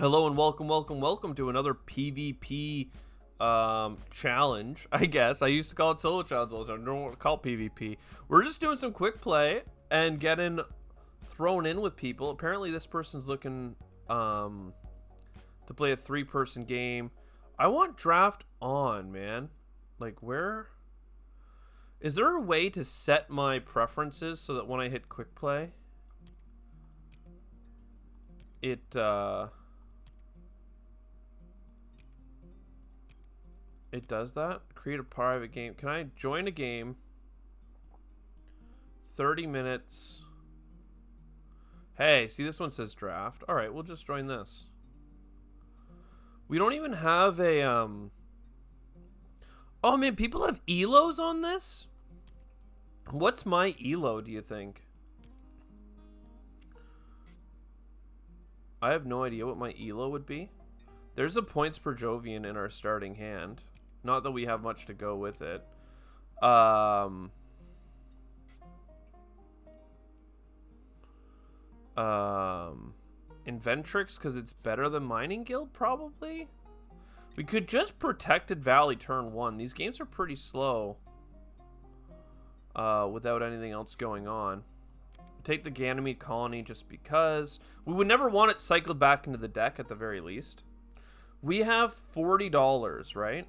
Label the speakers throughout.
Speaker 1: Hello and welcome to another PvP challenge. I guess I used to call it solo challenge all the time. I don't want to call it PvP. We're just doing some quick play and getting thrown in with people. Apparently, this person's looking to play a 3-person game. I want draft on, man. Like, where is there a way to set my preferences so that when I hit quick play, it does that? Create a private game. Can I join a game? 30 minutes. Hey, see, this one says draft. All right, we'll just join this. We don't even have a Oh man, people have elos on this? What's my elo, do you think? I have no idea what my elo would be. There's a points per Jovian in our starting hand. Not that we have much to go with it. Inventrix, because it's better than Mining Guild, probably? We could just Protected Valley turn 1. These games are pretty slow. Without anything else going on. Take the Ganymede Colony just because. We would never want it cycled back into the deck at the very least. We have $40, right?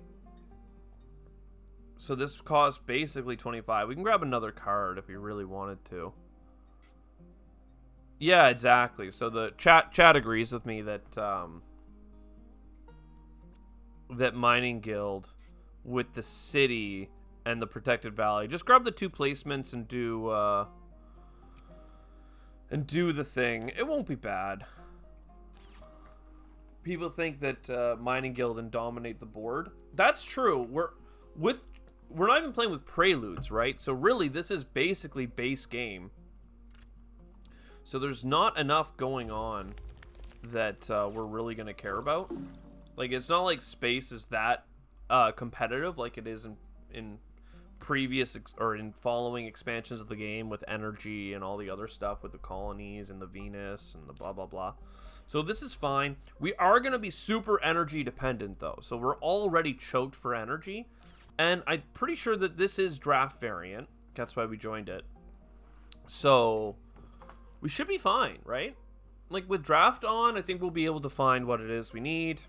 Speaker 1: So this costs basically 25. We can grab another card if we really wanted to. Yeah, exactly. So the chat agrees with me that that Mining Guild with the city and the Protected Valley. Just grab the 2 placements and do the thing. It won't be bad. People think that Mining Guild and dominate the board. That's true. We're not even playing with preludes, right? So really, this is basically base game. So there's not enough going on that we're really going to care about. Like, it's not like space is that competitive like it is in previous or in following expansions of the game with energy and all the other stuff with the colonies and the Venus and the blah, blah, blah. So this is fine. We are going to be super energy dependent, though. So we're already choked for energy. And I'm pretty sure that this is draft variant. That's why we joined it. So we should be fine, right? Like with draft on, I think we'll be able to find what it is we need.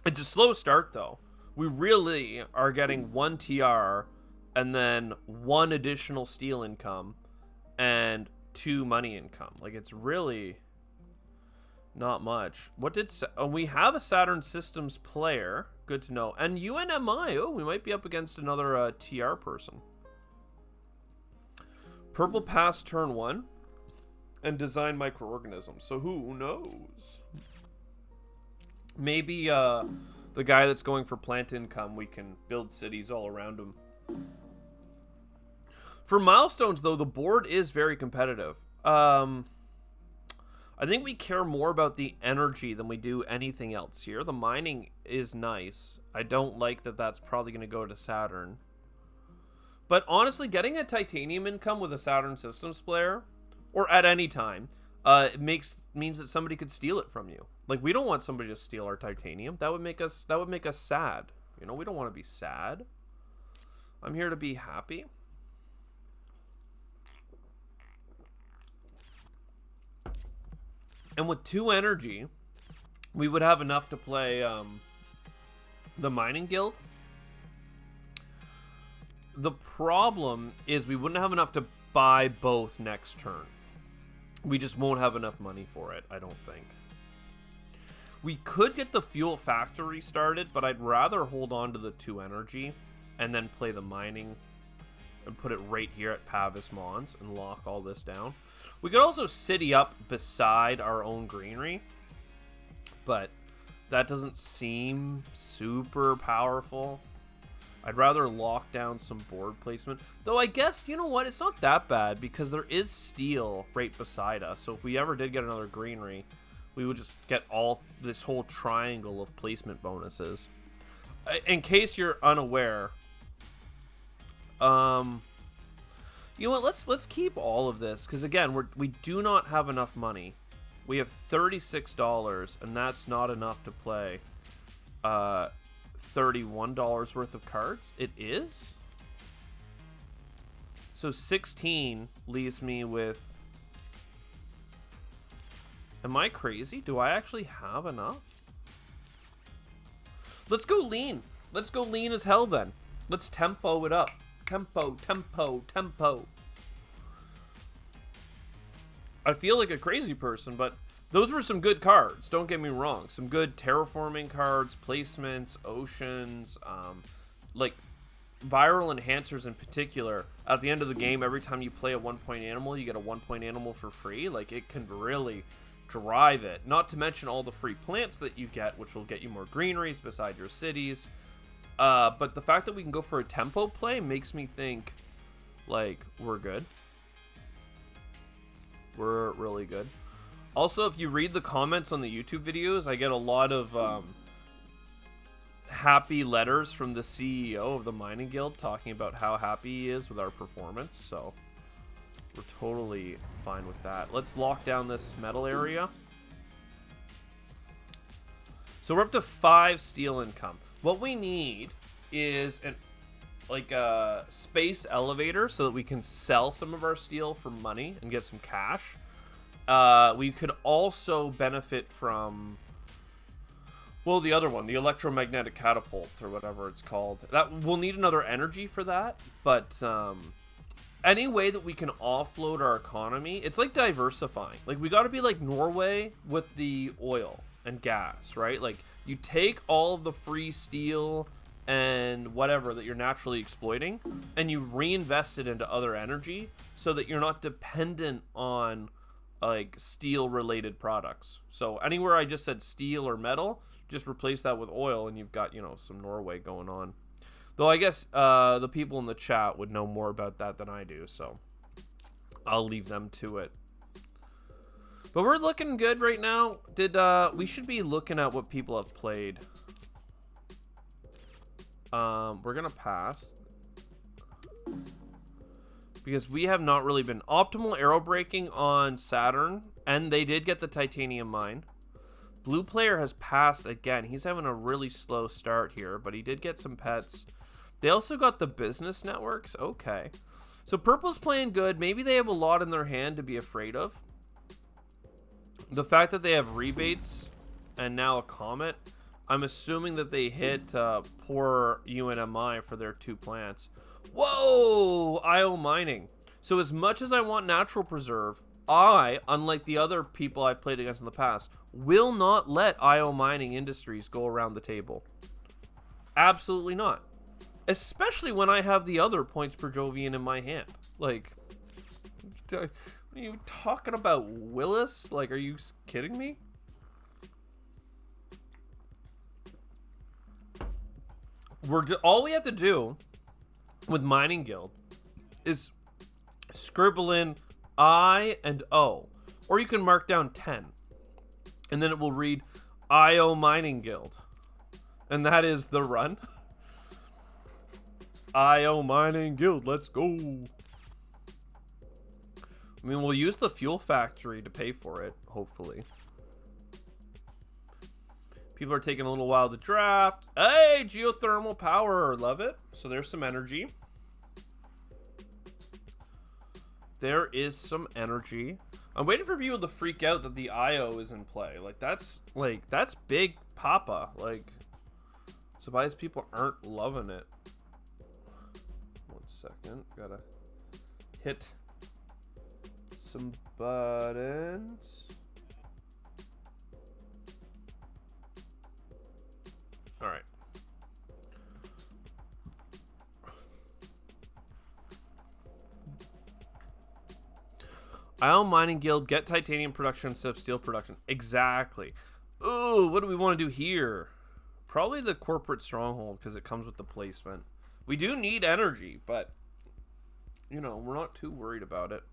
Speaker 1: It's a slow start, though. We really are getting 1 TR and then 1 additional steel income and 2 money income. Like, it's really not much. What did we have a Saturn Systems player? Good to know. And UNMI. Oh, we might be up against another TR person. Purple pass turn 1 and design microorganisms. So who knows? Maybe the guy that's going for plant income, we can build cities all around him. For milestones, though, the board is very competitive. I think we care more about the energy than we do anything else here. The mining is nice. I don't like that that's probably going to go to Saturn. But honestly, getting a titanium income with a Saturn Systems player, or at any time, means that somebody could steal it from you. Like, we don't want somebody to steal our titanium. That would make us sad. You know, we don't want to be sad. I'm here to be happy. And with 2 energy, we would have enough to play the Mining Guild. The problem is we wouldn't have enough to buy both next turn. We just won't have enough money for it, I don't think. We could get the fuel factory started, but I'd rather hold on to the 2 energy and then play the mining and put it right here at Pavis Mons and lock all this down. We could also city up beside our own greenery, but that doesn't seem super powerful. I'd rather lock down some board placement. Though I guess, you know what, it's not that bad because there is steel right beside us. So if we ever did get another greenery, we would just get all this whole triangle of placement bonuses. In case you're unaware, you know what? Let's keep all of this because again, we do not have enough money. We have $36, and that's not enough to play $31 worth of cards. It is? So 16 leaves me with... Am I crazy? Do I actually have enough? Let's go lean. Let's go lean as hell then. Let's tempo it up. Tempo, tempo, tempo. I feel like a crazy person, but those were some good cards. Don't get me wrong. Some good terraforming cards, placements, oceans, like viral enhancers in particular. At the end of the game, every time you play a 1-point animal, you get a 1-point animal for free. Like, it can really drive it. Not to mention all the free plants that you get, which will get you more greeneries beside your cities. But the fact that we can go for a tempo play makes me think, like, we're good. We're really good. Also, if you read the comments on the YouTube videos, I get a lot of happy letters from the CEO of the Mining Guild talking about how happy he is with our performance, so we're totally fine with that. Let's lock down this metal area. So we're up to 5 steel income. What we need is a space elevator so that we can sell some of our steel for money and get some cash. We could also benefit from, well, the other one, the electromagnetic catapult or whatever it's called. That we'll need another energy for that, but any way that we can offload our economy, it's like diversifying. Like, we got to be like Norway with the oil and gas, right? Like, you take all of the free steel and whatever that you're naturally exploiting, and you reinvest it into other energy so that you're not dependent on like steel related products. So anywhere I just said steel or metal, just replace that with oil and you've got, you know, some Norway going on. Though I guess the people in the chat would know more about that than I do, so I'll leave them to it. But we're looking good right now. We should be looking at what people have played. We're gonna pass because we have not really been optimal arrow breaking on Saturn, and they did get the titanium mine. Blue player has passed again. He's having a really slow start here, but he did get some pets. They also got the business networks. Okay, so purple's playing good. Maybe they have a lot in their hand to be afraid of. The fact that they have rebates and now a comet, I'm assuming that they hit poor UNMI for their 2 plants. Whoa! IO mining. So as much as I want natural preserve, I, unlike the other people I've played against in the past, will not let IO mining industries go around the table. Absolutely not. Especially when I have the other points per Jovian in my hand. Like, what are you talking about, Willis? Like, are you kidding me? All we have to do with Mining Guild is scribble in I and O, or you can mark down 10, and then it will read IO Mining Guild, and that is the run. IO Mining Guild, let's go. I mean, we'll use the fuel factory to pay for it, hopefully. People are taking a little while to draft. Hey, geothermal power. Love it. So there's some energy. There is some energy. I'm waiting for people to freak out that the IO is in play. That's big papa. Like, surprised people aren't loving it. 1 second. Gotta hit some buttons. All right. IO Mining Guild, get titanium production instead of steel production. Exactly. Ooh, what do we want to do here? Probably the corporate stronghold because it comes with the placement. We do need energy, but, you know, we're not too worried about it.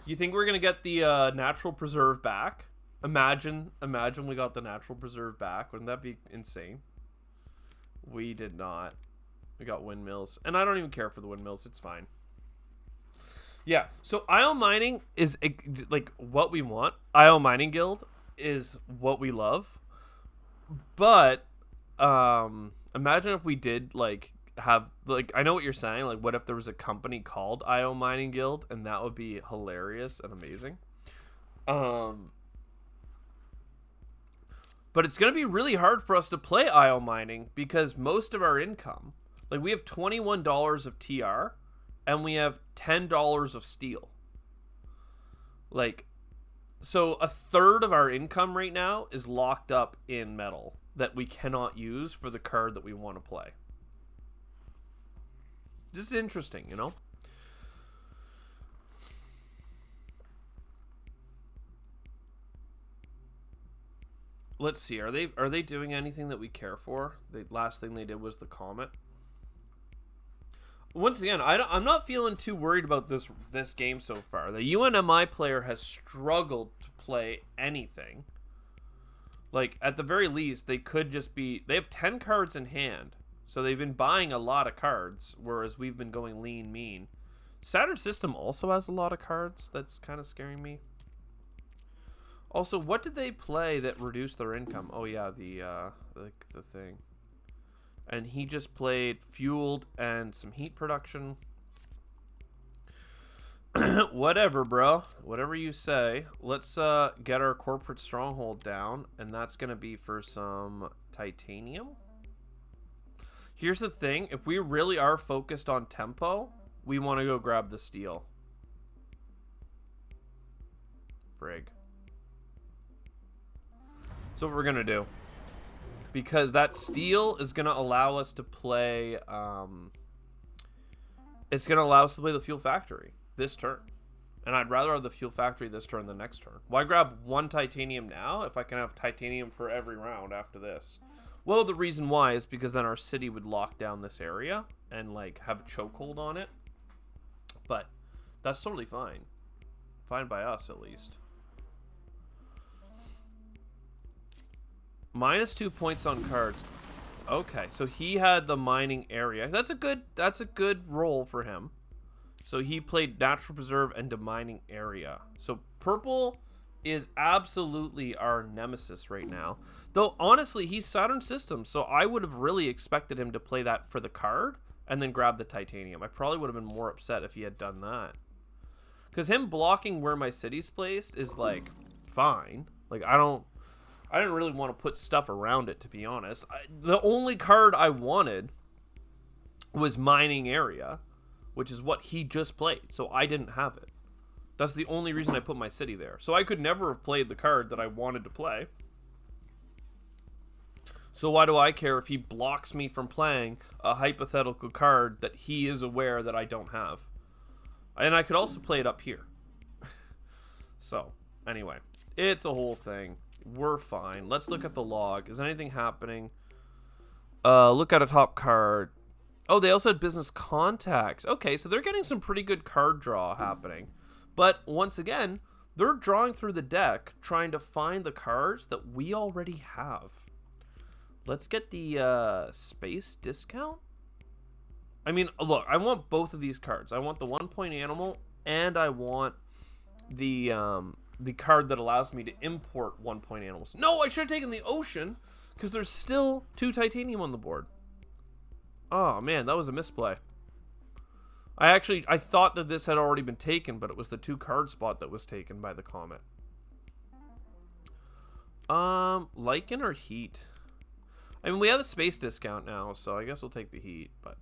Speaker 1: You think we're going to get the natural preserve back? Imagine we got the natural preserve back. Wouldn't that be insane? We did not. We got windmills. And I don't even care for the windmills. It's fine. Yeah, so IO mining is like what we want. IO mining guild is what we love. But imagine if we did like have like I know what you're saying. Like, what if there was a company called IO Mining Guild, and that would be hilarious and amazing. But it's gonna be really hard for us to play IO mining because most of our income, like we have $21 of TR, and we have $10 of steel. Like, so a third of our income right now is locked up in metal that we cannot use for the card that we want to play. This is interesting, you know? Let's see. Are they doing anything that we care for? The last thing they did was the comet. Once again, I'm not feeling too worried about this game so far. The UNMI player has struggled to play anything. Like, at the very least, they could just be... They have 10 cards in hand, so they've been buying a lot of cards, whereas we've been going lean, mean. Saturn System also has a lot of cards. That's kind of scaring me. Also, what did they play that reduced their income? Oh, yeah, the thing. And he just played fueled and some heat production. Whatever, bro. Whatever you say. Let's get our corporate stronghold down, and that's going to be for some titanium. Here's the thing. If we really are focused on tempo, we want to go grab the steel. Frig. So what we're going to do. Because that steel is going to allow us to play... it's going to allow us to play the fuel factory this turn. And I'd rather have the fuel factory this turn than next turn. Why grab one titanium now if I can have titanium for every round after this? Well, the reason why is because then our city would lock down this area and like have a chokehold on it. But that's totally fine. Fine by us, at least. -2 points on cards. Okay, so he had the mining area. That's a good roll for him. So he played natural preserve and the mining area. So purple is absolutely our nemesis right now. Though honestly, he's Saturn System, so I would have really expected him to play that for the card and then grab the titanium. I probably would have been more upset if he had done that. Because him blocking where my city's placed is like fine. Like I didn't really want to put stuff around it, to be honest. The only card I wanted was mining area, which is what he just played, so I didn't have it. That's the only reason I put my city there. So I could never have played the card that I wanted to play. So why do I care if he blocks me from playing a hypothetical card that he is aware that I don't have? And I could also play it up here. So, anyway, it's a whole thing. We're fine. Let's look at the log. Is anything happening? Look at a top card. Oh, they also had business contacts. Okay, so they're getting some pretty good card draw happening. But once again, they're drawing through the deck, trying to find the cards that we already have. Let's get the space discount. I mean, look, I want both of these cards. I want the 1-point animal, and I want the card that allows me to import 1-point animals. No, I should have taken the ocean, because there's still 2 titanium on the board. Oh, man, that was a misplay. I thought that this had already been taken, but it was the 2 card spot that was taken by the comet. Lichen or heat? I mean, we have a space discount now, so I guess we'll take the heat, but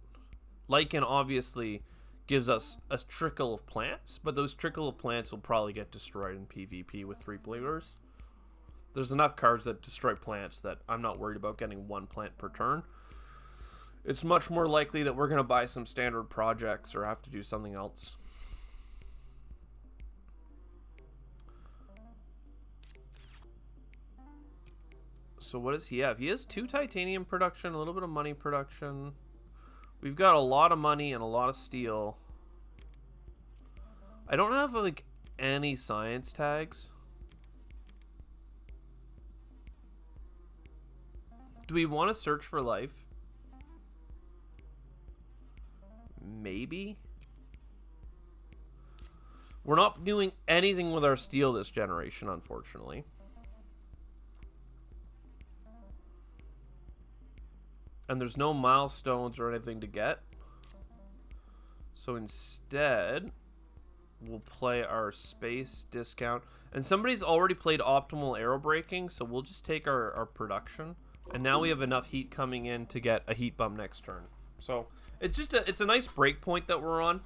Speaker 1: Lichen obviously gives us a trickle of plants, but those trickle of plants will probably get destroyed in PvP with 3 players. There's enough cards that destroy plants that I'm not worried about getting 1 plant per turn. It's much more likely that we're going to buy some standard projects or have to do something else. So what does he have? He has 2 titanium production, a little bit of money production. We've got a lot of money and a lot of steel. I don't have, like, any science tags. Do we want to search for life? Maybe. We're not doing anything with our steel this generation, unfortunately. And there's no milestones or anything to get. So instead, we'll play our space discount. And somebody's already played optimal arrow braking, so we'll just take our production. And now we have enough heat coming in to get a heat bump next turn. So it's just it's a nice break point that we're on.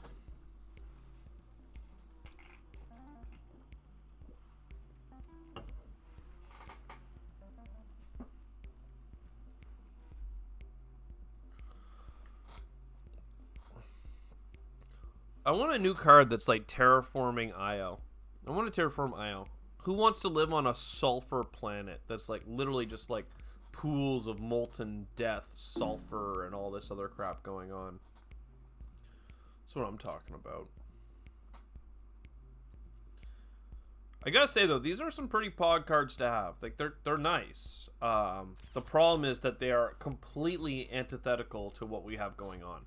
Speaker 1: I want a new card that's like Terraforming IO. I want to terraform IO. Who wants to live on a sulfur planet that's like literally just like pools of molten death, sulfur, and all this other crap going on? That's what I'm talking about. I gotta say though, these are some pretty pog cards to have. Like they're nice. The problem is that they are completely antithetical to what we have going on.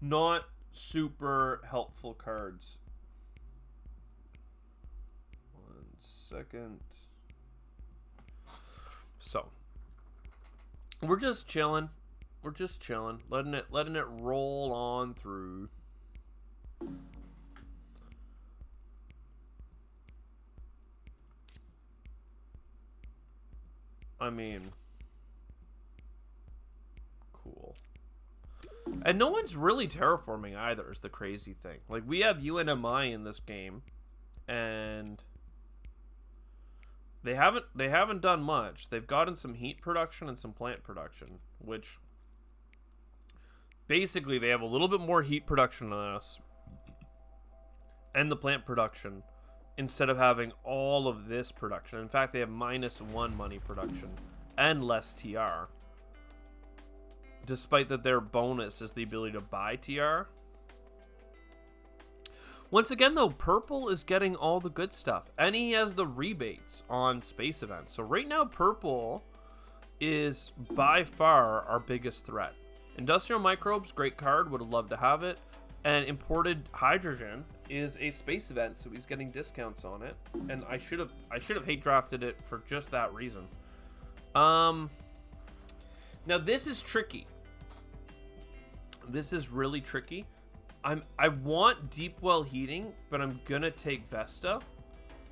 Speaker 1: Not super helpful cards. 1 second. So we're just chilling. We're just chilling, letting it roll on through. I mean, cool. And no one's really terraforming either, is the crazy thing. Like, we have UNMI in this game, and they haven't done much. They've gotten some heat production and some plant production, which basically they have a little bit more heat production than us and the plant production instead of having all of this production. In fact, they have -1 money production and less TR. Despite that their bonus is the ability to buy TR. Once again, though, Purple is getting all the good stuff. And he has the rebates on space events. So right now, Purple is by far our biggest threat. Industrial Microbes, great card. Would have loved to have it. And Imported Hydrogen is a space event, so he's getting discounts on it. And I should have hate drafted it for just that reason. Now this is tricky. This is really tricky. I want Deep Well Heating, but I'm gonna take Vesta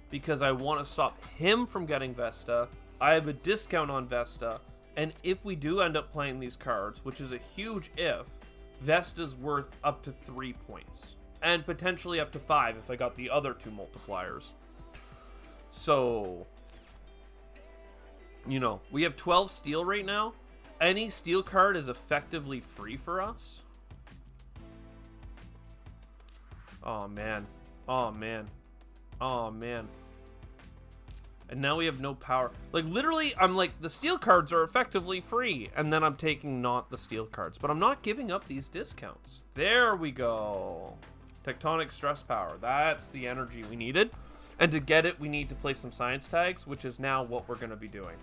Speaker 1: because I want to stop him from getting Vesta. I have a discount on Vesta, and if we do end up playing these cards, which is a huge if, Vesta's worth up to 3 points. And potentially up to 5 if I got the other 2 multipliers. So, you know, we have 12 steel right now. Any steel card is effectively free for us. Oh, man. Oh, man. Oh, man. And now we have no power. Like, literally, I'm like, the steel cards are effectively free. And then I'm taking not the steel cards. But I'm not giving up these discounts. There we go. Tectonic stress power. That's the energy we needed. And to get it, we need to play some science tags, which is now what we're going to be doing.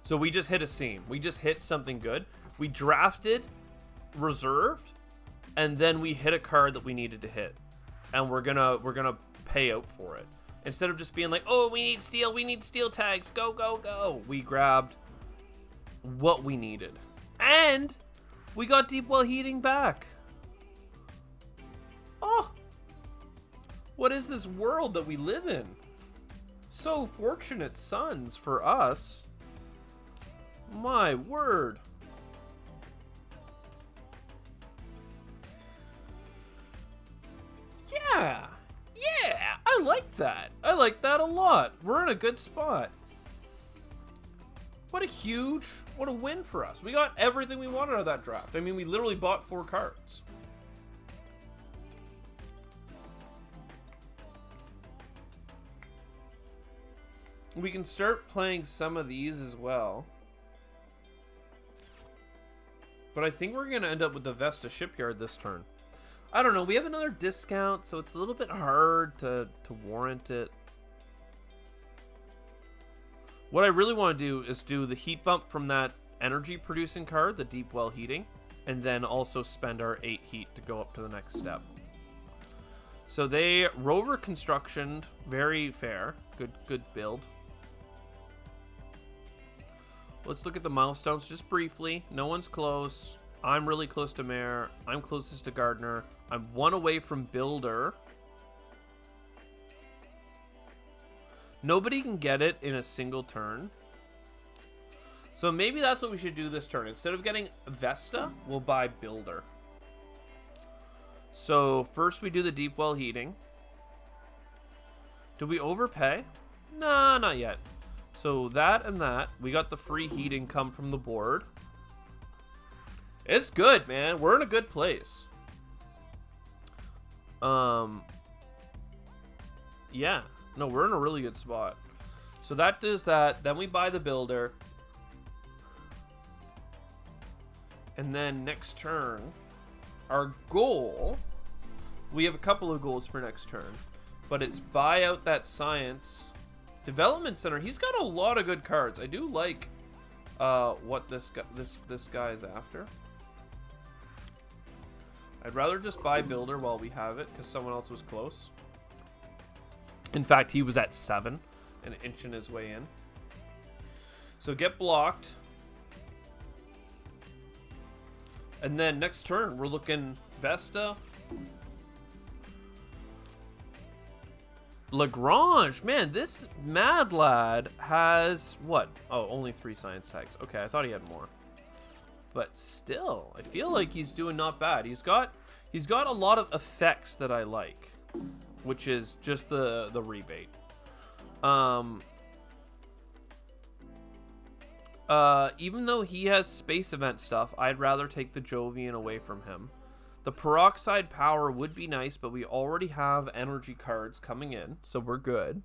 Speaker 1: So we just hit a seam. We just hit something good. We drafted, reserved, and then we hit a card that we needed to hit. And we're gonna pay out for it. Instead of just being like, oh, we need steel tags, go, go, go. We grabbed what we needed. And we got Deep Well Heating back. Oh, what is this world that we live in? So fortunate sons for us. My word. Yeah, I like that. I like that a lot. We're in a good spot. What a win for us. We got everything we wanted out of that draft. I mean, we literally bought 4 cards. We can start playing some of these as well. But I think we're going to end up with the Vesta Shipyard this turn. I don't know. We have another discount, so it's a little bit hard to warrant it. What I really want to do is do the heat bump from that energy producing card, the Deep Well Heating, and then also spend our 8 heat to go up to the next step. So they rover constructioned, very fair. Good build. Let's look at the milestones just briefly. No one's close. I'm really close to Mayor. I'm closest to Gardener. I'm 1 away from Builder. Nobody can get it in a single turn. So maybe that's what we should do this turn. Instead of getting Vesta, we'll buy Builder. So first we do the deep well heating. Do we overpay? Nah, not yet. So that and that. We got the free heat income from the board. It's good, man. We're in a good place. Yeah. No, we're in a really good spot. So that does that. Then we buy the builder. And then next turn, our goal, we have a couple of goals for next turn, but it's buy out that science development center. He's got a lot of good cards. I do like what this guy is after. I'd rather just buy builder while we have it because someone else was close. In fact, he was at 7 and inching his way in. So get blocked. And then next turn, we're looking Vesta. Lagrange. Man, this mad lad has what? Oh, only 3 science tags. Okay, I thought he had more. But still, I feel like he's doing not bad. He's got a lot of effects that I like, which is just the rebate. Even though he has space event stuff, I'd rather take the Jovian away from him. The peroxide power would be nice, but we already have energy cards coming in, so we're good.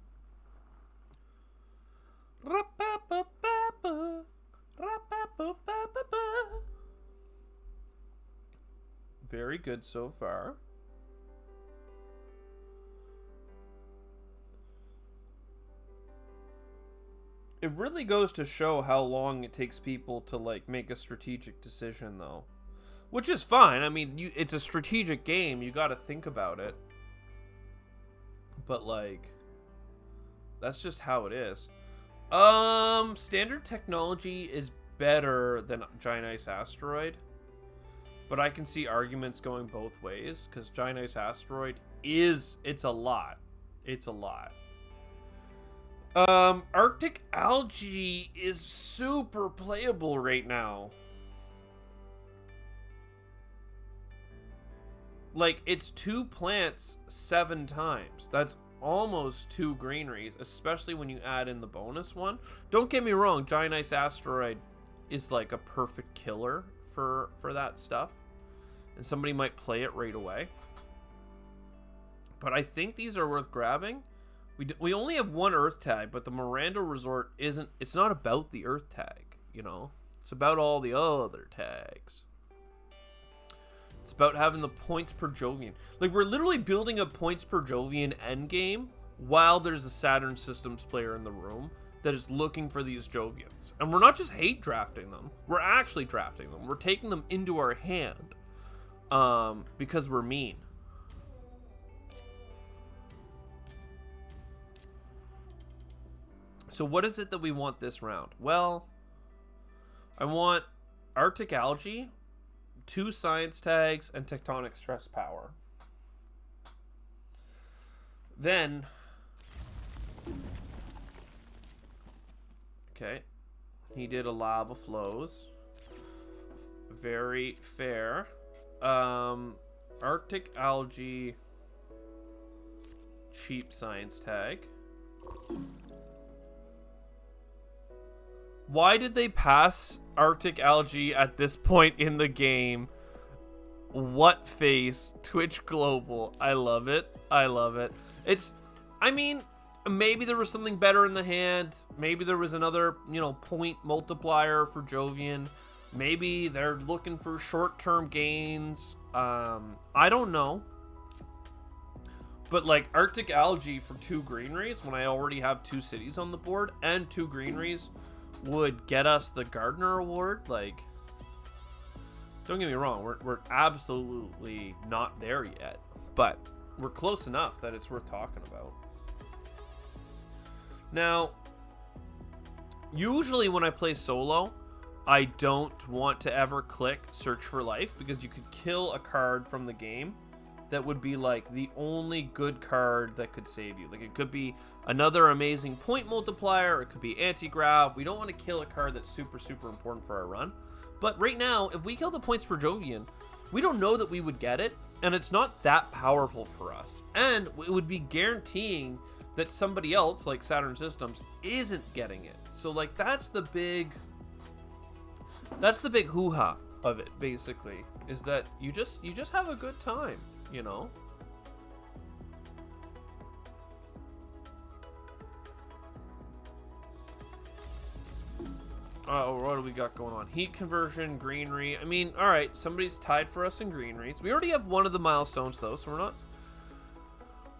Speaker 1: Very good so far. It really goes to show how long it takes people to like make a strategic decision, though, which is fine. I mean, it's a strategic game. You got to think about it, but like, that's just how it is. Standard technology is better than Giant Ice Asteroid, but I can see arguments going both ways because Giant Ice Asteroid it's a lot. It's a lot. Arctic Algae is super playable right now. Like, it's 2 plants 7 times. That's almost 2 greeneries, especially when you add in the bonus one. Don't get me wrong, Giant Ice Asteroid is like a perfect killer for that stuff. And somebody might play it right away. But I think these are worth grabbing. We only have 1 Earth tag, but the Miranda Resort it's not about the Earth tag, you know? It's about all the other tags. It's about having the points per Jovian. Like, we're literally building a points per Jovian endgame while there's a Saturn Systems player in the room that is looking for these Jovians. And we're not just hate drafting them. We're actually drafting them. We're taking them into our hand because we're mean. So what is it that we want this round? Well, I want Arctic Algae, 2 science tags, and tectonic stress power. Then, okay, he did a lava flows. Very fair. Arctic Algae, cheap science tag. Why did they pass Arctic Algae at this point in the game? What face? Twitch Global. I love it. I love it. I mean, maybe there was something better in the hand. Maybe there was another, point multiplier for Jovian. Maybe they're looking for short-term gains. I don't know. But like Arctic Algae for 2 greeneries when I already have 2 cities on the board and 2 greeneries would get us the Gardener Award. Like, don't get me wrong, we're absolutely not there yet, but we're close enough that it's worth talking about. Now, usually when I play solo, I don't want to ever click search for life because you could kill a card from the game that would be like the only good card that could save you. Like it could be another amazing point multiplier, it could be anti-grav. We don't want to kill a card that's super, super important for our run. But right now, if we kill the points for Jovian, we don't know that we would get it, and it's not that powerful for us. And it would be guaranteeing that somebody else, like Saturn Systems, isn't getting it. So like that's the big hoo-ha of it, basically, is that you just have a good time, you know? Oh, what do we got going on? Heat conversion, greenery. I mean, all right, somebody's tied for us in greeneries. We already have one of the milestones though, so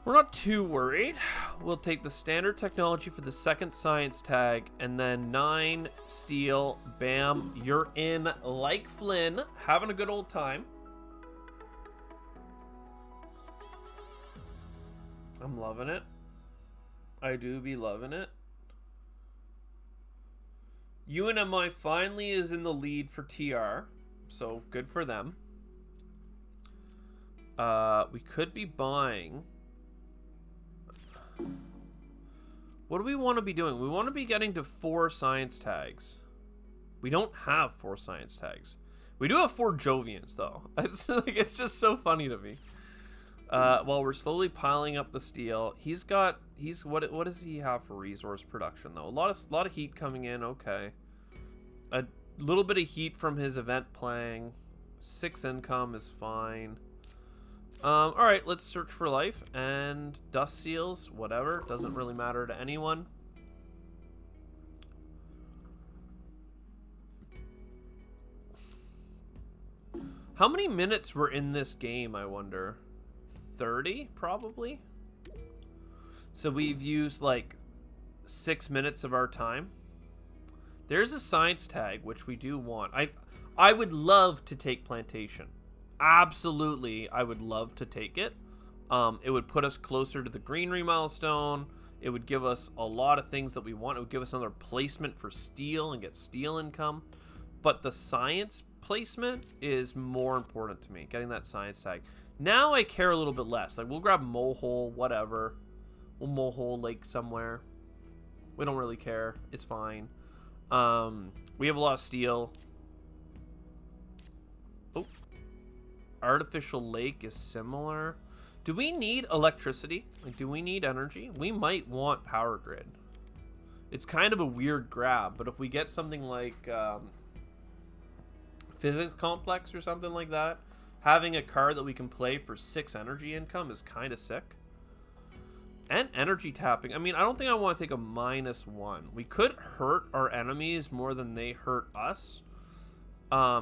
Speaker 1: we're not too worried. We'll take the standard technology for the second science tag, and then 9 steel. Bam, you're in like Flynn, having a good old time. I'm loving it. I do be loving it. UNMI finally is in the lead for TR, so good for them. We could be buying. What do we want to be doing? We want to be getting to 4 science tags. We don't have 4 science tags. We do have 4 Jovians though. It's just so funny to me. While we're slowly piling up the steel, what does he have for resource production though? A lot of heat coming in. Okay, a little bit of heat from his event playing. 6 income is fine. All right, let's search for life and dust seals. Whatever, doesn't really matter to anyone. How many minutes were in this game, I wonder? 30 probably. So we've used like 6 minutes of our time. There's a science tag which we do want. I would love to take plantation. Absolutely, I would love to take it. It would put us closer to the greenery milestone. It would give us a lot of things that we want. It would give us another placement for steel and get steel income. But the science placement is more important to me, getting that science tag. Now I care a little bit less. Like, we'll grab Mohole, whatever. We'll Mohole Lake somewhere. We don't really care. It's fine. We have a lot of steel. Oh. Artificial lake is similar. Do we need electricity? Like, do we need energy? We might want power grid. It's kind of a weird grab, but if we get something like physics complex or something like that, having a card that we can play for 6 energy income is kind of sick. And energy tapping. I mean, I don't think I want to take a -1. We could hurt our enemies more than they hurt us.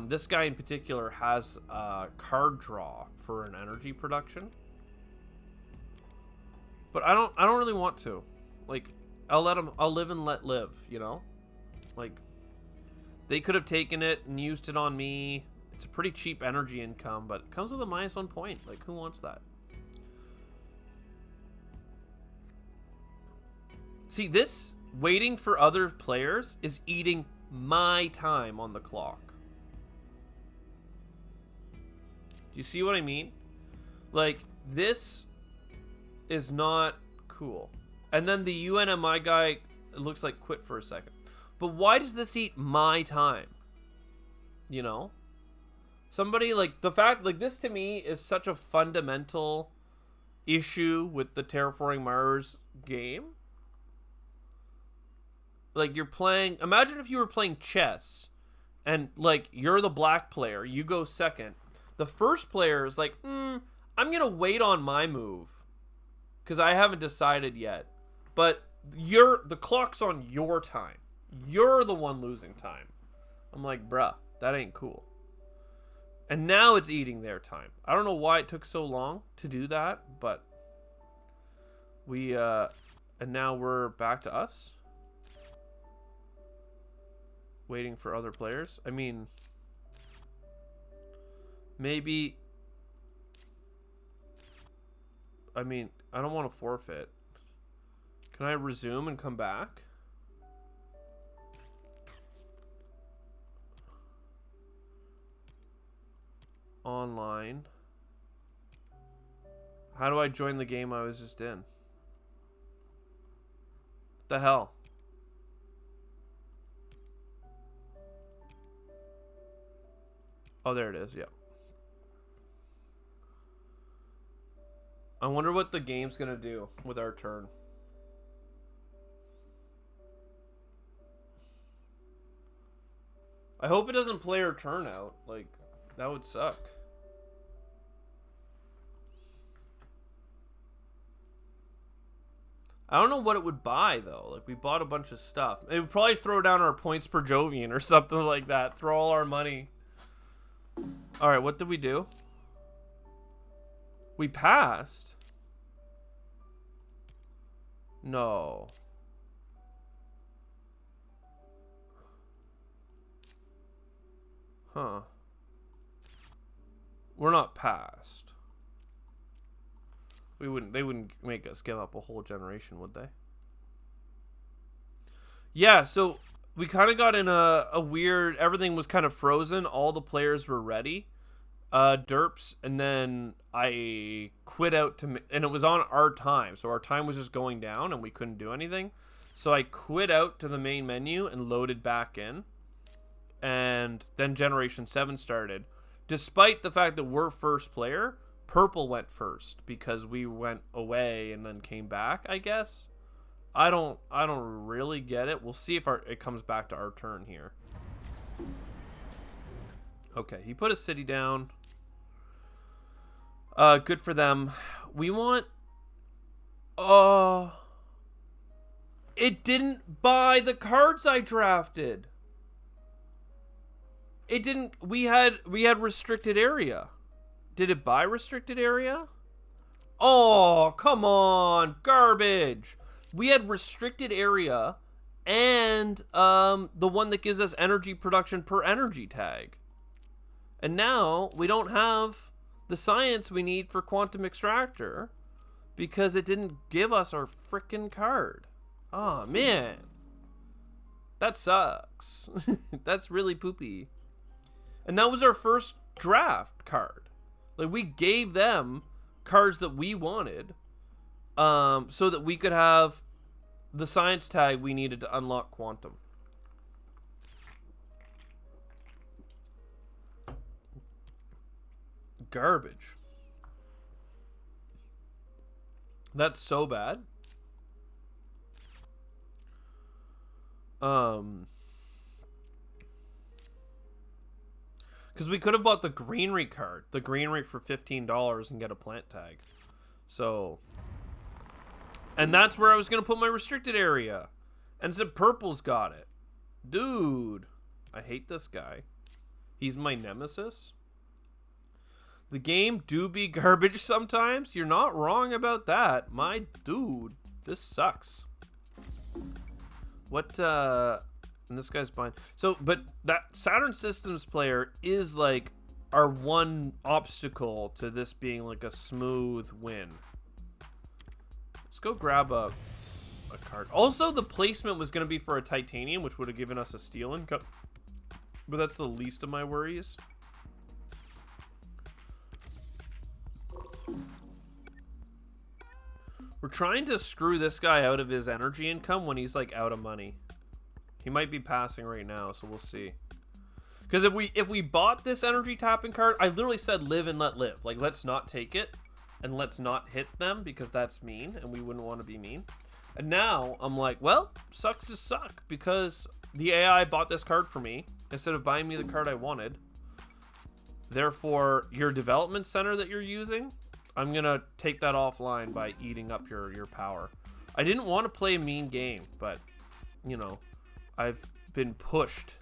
Speaker 1: This guy in particular has a card draw for an energy production. But I don't really want to. Like, I'll live and let live, you know? Like, they could have taken it and used it on me. It's a pretty cheap energy income, but it comes with a -1 point. Like, who wants that? See, this waiting for other players is eating my time on the clock. Do you see what I mean? Like, this is not cool. And then the UNMI guy, it looks like, quit for a second. But why does this eat my time? You know? Somebody, like, the fact, like, this to me is such a fundamental issue with the Terraforming Mars game. Like, you're playing, imagine if you were playing chess and, like, you're the black player, you go second. The first player is like, I'm going to wait on my move because I haven't decided yet. But the clock's on your time. You're the one losing time. I'm like, bruh, that ain't cool. And now it's eating their time. I don't know why it took so long to do that, but and now we're back to us. Waiting for other players. I mean, maybe I mean, I don't want to forfeit. Can I resume and come back? Online. How do I join the game I was just in? What the hell? Oh, there it is. Yeah. I wonder what the game's gonna do with our turn. I hope it doesn't play our turn out. Like, that would suck. I don't know what it would buy, though. Like, we bought a bunch of stuff. It would probably throw down our points per Jovian or something like that. Throw all our money. Alright, what did we do? We passed? No. Huh. We're not passed. They wouldn't make us give up a whole generation, would they? Yeah, so we kind of got in a weird, everything was kind of frozen. All the players were ready. Derps, and then I quit out and it was on our time. So our time was just going down and we couldn't do anything. So I quit out to the main menu and loaded back in. And then Generation 7 started. Despite the fact that we're first player, Purple went first because we went away and then came back, I guess. I don't really get it. We'll see if it comes back to our turn here. Okay, he put a city down. Good for them. We want... It didn't buy the cards I drafted. It didn't... We had restricted area. Did it buy restricted area? Oh, come on. Garbage. We had restricted area and the one that gives us energy production per energy tag. And now we don't have the science we need for Quantum Extractor because it didn't give us our frickin' card. Oh, man. That sucks. That's really poopy. And that was our first draft card. Like, we gave them cards that we wanted so that we could have the science tag we needed to unlock Quantum. Garbage. That's so bad. Because we could have bought the greenery card, the greenery for $15 and get a plant tag. So, and that's where I was going to put my restricted area. And said Purple's got it. Dude, I hate this guy. He's my nemesis. The game do be garbage sometimes. You're not wrong about that. My dude, this sucks. What, and this guy's fine. So, but that Saturn Systems player is like our one obstacle to this being like a smooth win. Let's go grab a card. Also, the placement was going to be for a titanium, which would have given us a steel income. But that's the least of my worries. We're trying to screw this guy out of his energy income when he's like out of money. He might be passing right now, so we'll see. Because if we bought this energy tapping card, I literally said live and let live. Like, let's not take it and let's not hit them because that's mean and we wouldn't want to be mean. And now I'm like, well, sucks to suck because the AI bought this card for me instead of buying me the card I wanted. Therefore, your development center that you're using, I'm going to take that offline by eating up your power. I didn't want to play a mean game, but, you know, I've been pushed.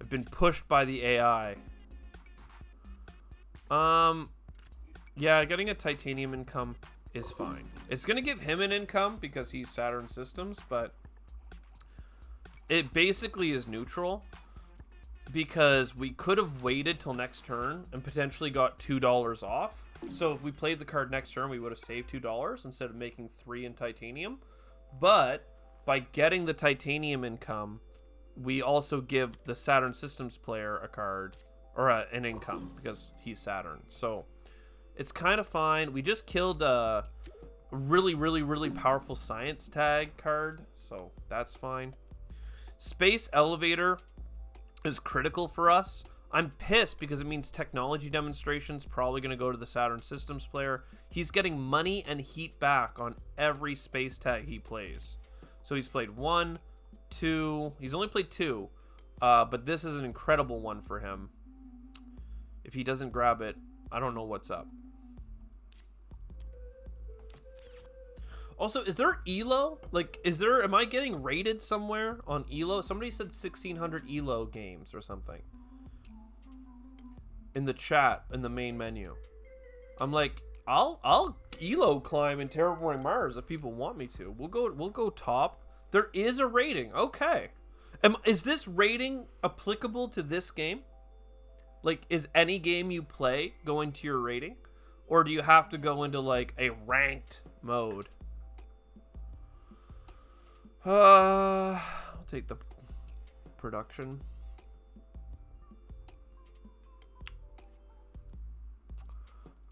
Speaker 1: I've been pushed by the AI. Yeah, getting a titanium income is fine. It's going to give him an income because he's Saturn Systems, but it basically is neutral because we could have waited till next turn and potentially got $2 off. So if we played the card next turn, we would have saved $2 instead of making 3 in titanium. But by getting the titanium income, we also give the Saturn Systems player a card, or an income, because he's Saturn. So it's kind of fine. We just killed a really, really, really powerful science tag card, so that's fine. Space Elevator is critical for us. I'm pissed because it means technology demonstration's probably going to go to the Saturn Systems player. He's getting money and heat back on every space tag he plays. So he's played 1, 2. He's only played 2. But this is an incredible one for him. If he doesn't grab it, I don't know what's up. Also, is there ELO? Like, am I getting rated somewhere on ELO? Somebody said 1600 ELO games or something. In the chat, in the main menu. I'm like, I'll ELO climb in Terraforming Mars if people want me to. We'll go top. There is a rating. Okay. Is this rating applicable to this game? Like, is any game you play going to your rating? Or do you have to go into like a ranked mode? I'll take the production.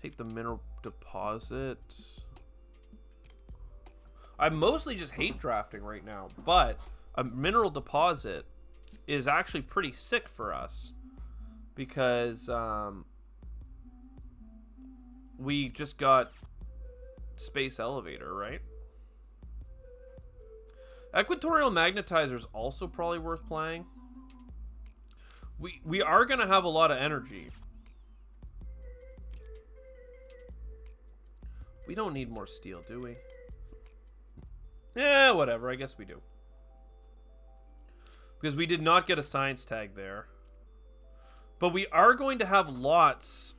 Speaker 1: Take the mineral deposit. I mostly just hate drafting right now, but a mineral deposit is actually pretty sick for us because we just got Space Elevator, right? Equatorial Magnetizer is also probably worth playing. We are going to have a lot of energy. We don't need more steel, do we? Yeah, whatever. I guess we do. Because we did not get a science tag there. But we are going to have lots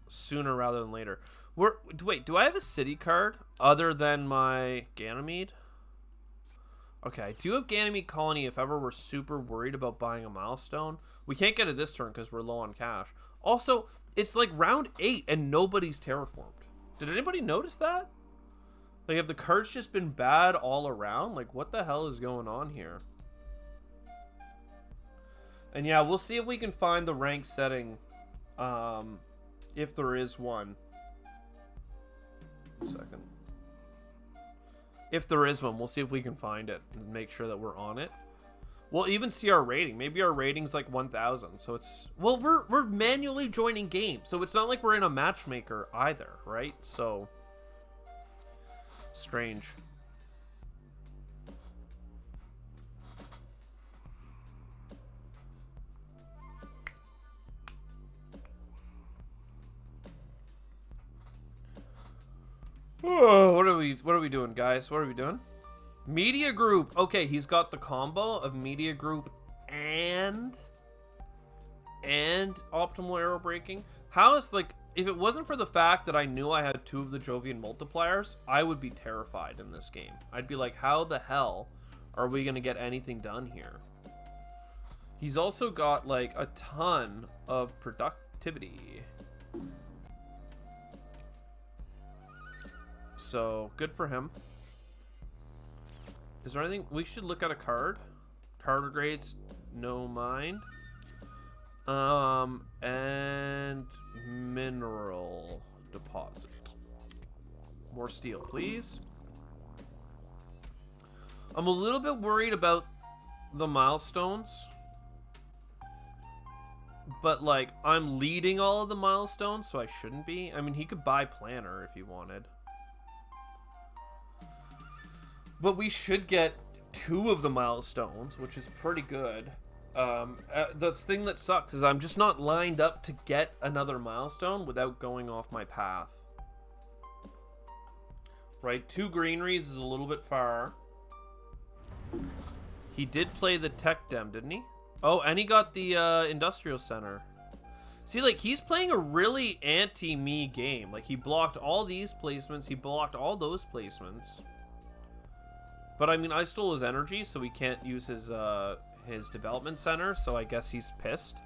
Speaker 1: sooner rather than later. Wait, do I have a city card other than my Ganymede? Okay, I do have Ganymede Colony if ever we're super worried about buying a milestone. We can't get it this turn because we're low on cash. Also, it's like round 8 and nobody's terraformed. Did anybody notice that? Like, have the cards just been bad all around? Like, what the hell is going on here? And yeah, we'll see if we can find the rank setting, if there is one. A second. If there is one, we'll see if we can find it and make sure that we're on it. We'll even see our rating. Maybe our rating's like 1,000. So it's... Well, we're manually joining games. So it's not like we're in a matchmaker either, right? So... Strange. Oh, what are we doing, guys? What are we doing? Media Group. Okay, he's got the combo of Media Group and optimal arrow braking. How is, like, if it wasn't for the fact that I knew I had 2 of the Jovian multipliers, I would be terrified in this game. I'd be like, how the hell are we gonna get anything done here? He's also got like a ton of productivity. So good for him. Is there anything we should look at? A card? Card grades, no mind. And mineral deposit. More steel, please. I'm a little bit worried about the milestones. But, like, I'm leading all of the milestones, so I shouldn't be. I mean, he could buy Planner if he wanted. But we should get 2 of the milestones, which is pretty good. The thing that sucks is I'm just not lined up to get another milestone without going off my path. Right, 2 greeneries is a little bit far. He did play the tech dem, didn't he? Oh, and he got the industrial center. See, like, he's playing a really anti-me game. Like, he blocked all these placements. He blocked all those placements. But, I mean, I stole his energy, so he can't use his development center, so I guess he's pissed.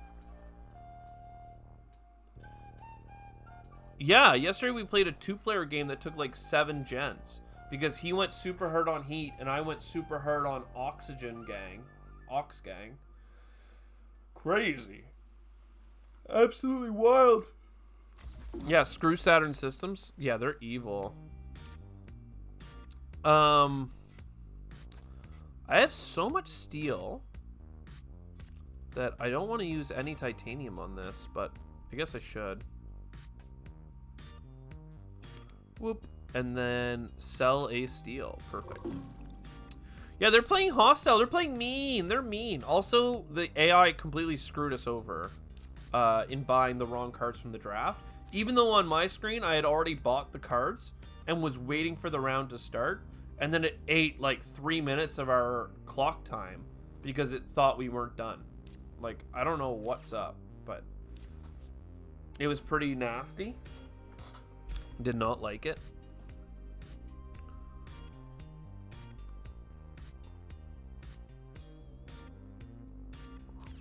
Speaker 1: Yeah, yesterday we played a 2-player game that took like 7 gens. Because he went super hard on heat, and I went super hard on oxygen gang. Ox gang. Crazy. Absolutely wild. Yeah, screw Saturn Systems. Yeah, they're evil. I have so much steel that I don't want to use any titanium on this, but I guess I should. Whoop. And then sell a steel. Perfect. Yeah, they're playing hostile. They're playing mean. They're mean. Also, the AI completely screwed us over in buying the wrong cards from the draft. Even though on my screen, I had already bought the cards and was waiting for the round to start. And then it ate like 3 minutes of our clock time because it thought we weren't done. Like, I don't know what's up, but it was pretty nasty. Did not like it.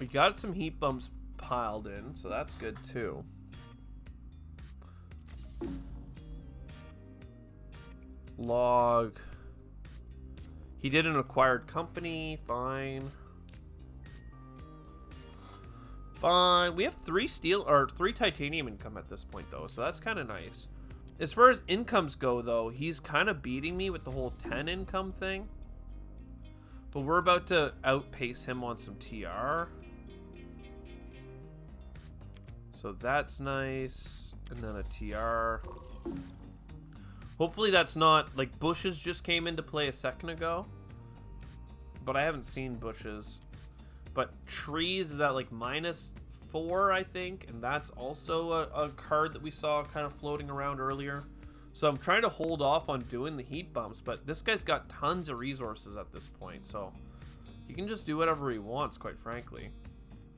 Speaker 1: We got some heat bumps piled in, so that's good too. Log. He did an acquired company. Fine. Fine. We have 3 steel or 3 titanium income at this point though, so that's kind of nice. As far as incomes go though, he's kind of beating me with the whole 10 income thing. But we're about to outpace him on some TR. So that's nice. And then a TR. Hopefully that's not, like, bushes just came into play a second ago. But I haven't seen bushes. But trees is at like -4, I think. And that's also a card that we saw kind of floating around earlier. So I'm trying to hold off on doing the heat bumps. But this guy's got tons of resources at this point. So he can just do whatever he wants, quite frankly.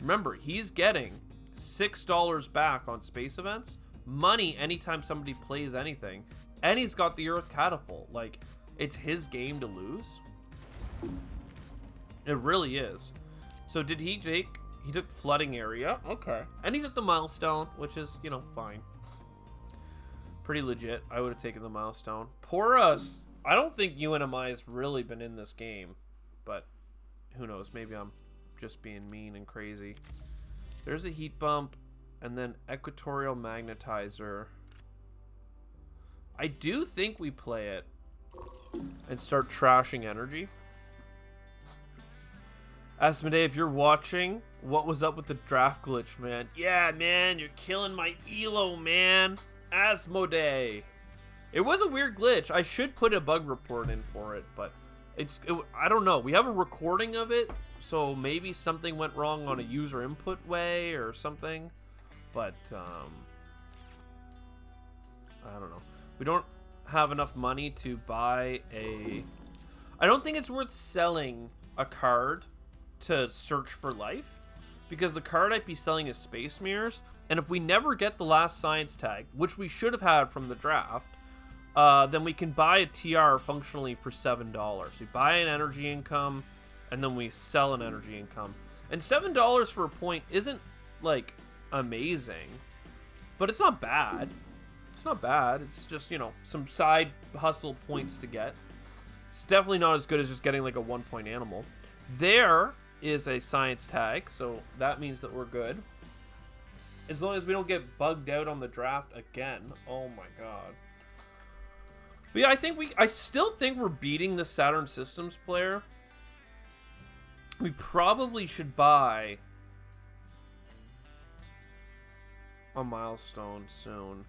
Speaker 1: Remember, he's getting $6 back on space events. Money anytime somebody plays anything. And he's got the Earth Catapult. Like, it's his game to lose. It really is. So did he take... He took flooding area. Okay. And he took the milestone, which is, you know, fine. Pretty legit. I would have taken the milestone. Poor us. I don't think UNMI has really been in this game. But who knows? Maybe I'm just being mean and crazy. There's a heat bump. And then equatorial magnetizer. I do think we play it and start trashing energy. Asmodee, if you're watching, what was up with the draft glitch, man? Yeah, man, you're killing my elo, man. Asmodee. It was a weird glitch. I should put a bug report in for it, but I don't know. We have a recording of it, so maybe something went wrong on a user input way or something. But, I don't know. We don't have enough money to buy a... I don't think it's worth selling a card to search for life, because the card I'd be selling is Space Mirrors, and if we never get the last science tag, which we should have had from the draft, then we can buy a TR functionally for $7. We buy an energy income, and then we sell an energy income. And $7 for a point isn't, like, amazing, but it's not bad. It's not bad. It's just, you know, some side hustle points to get. It's definitely not as good as just getting, like, a 1-point animal. There is a science tag, so that means that we're good. As long as we don't get bugged out on the draft again. Oh my god. But yeah, I still think we're beating the Saturn Systems player. We probably should buy a milestone soon.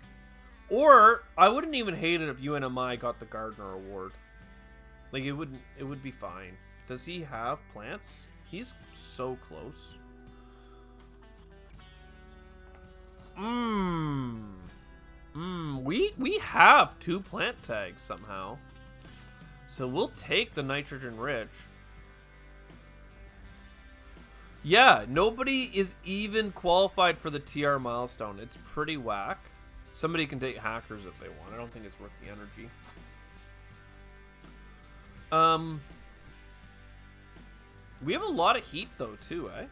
Speaker 1: Or I wouldn't even hate it if UNMI got the Gardner Award. Like, it would be fine. Does he have plants? He's so close. We have 2 plant tags somehow. So we'll take the nitrogen rich. Yeah, nobody is even qualified for the TR milestone. It's pretty whack. Somebody can take hackers if they want. I don't think it's worth the energy. We have a lot of heat though too, eh?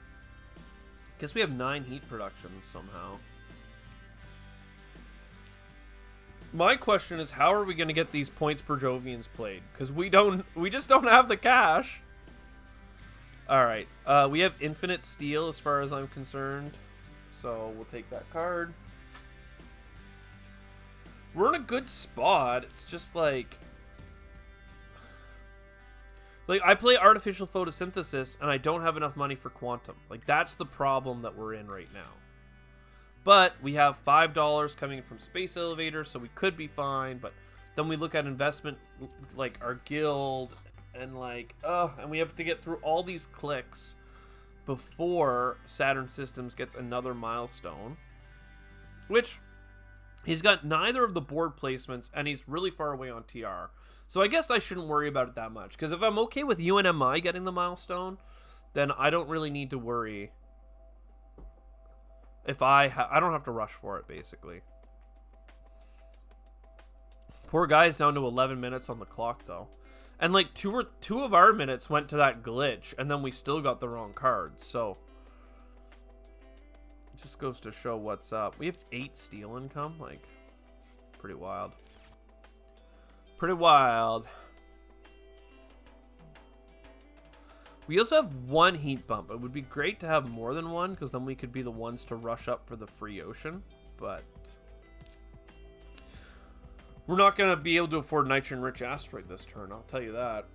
Speaker 1: Guess we have 9 heat production somehow. My question is, how are we going to get these points per Jovians played? Because we just don't have the cash. Alright, we have infinite steel as far as I'm concerned. So we'll take that card. We're in a good spot. It's just like I play artificial photosynthesis and I don't have enough money for quantum. Like, that's the problem that we're in right now. But we have $5 coming from Space Elevator, so we could be fine. But then we look at investment, like our guild, and like, and we have to get through all these clicks before Saturn Systems gets another milestone. Which, he's got neither of the board placements, and he's really far away on TR. So I guess I shouldn't worry about it that much. Because if I'm okay with UNMI getting the milestone, then I don't really need to worry. If I don't have to rush for it, basically. Poor guy's down to 11 minutes on the clock, though. And like two of our minutes went to that glitch, and then we still got the wrong cards. So it just goes to show what's up. We have 8 steel income, like pretty wild. Pretty wild. We also have 1 heat bump. It would be great to have more than 1, because then we could be the ones to rush up for the free ocean. But we're not going to be able to afford nitrogen-rich asteroid this turn, I'll tell you that.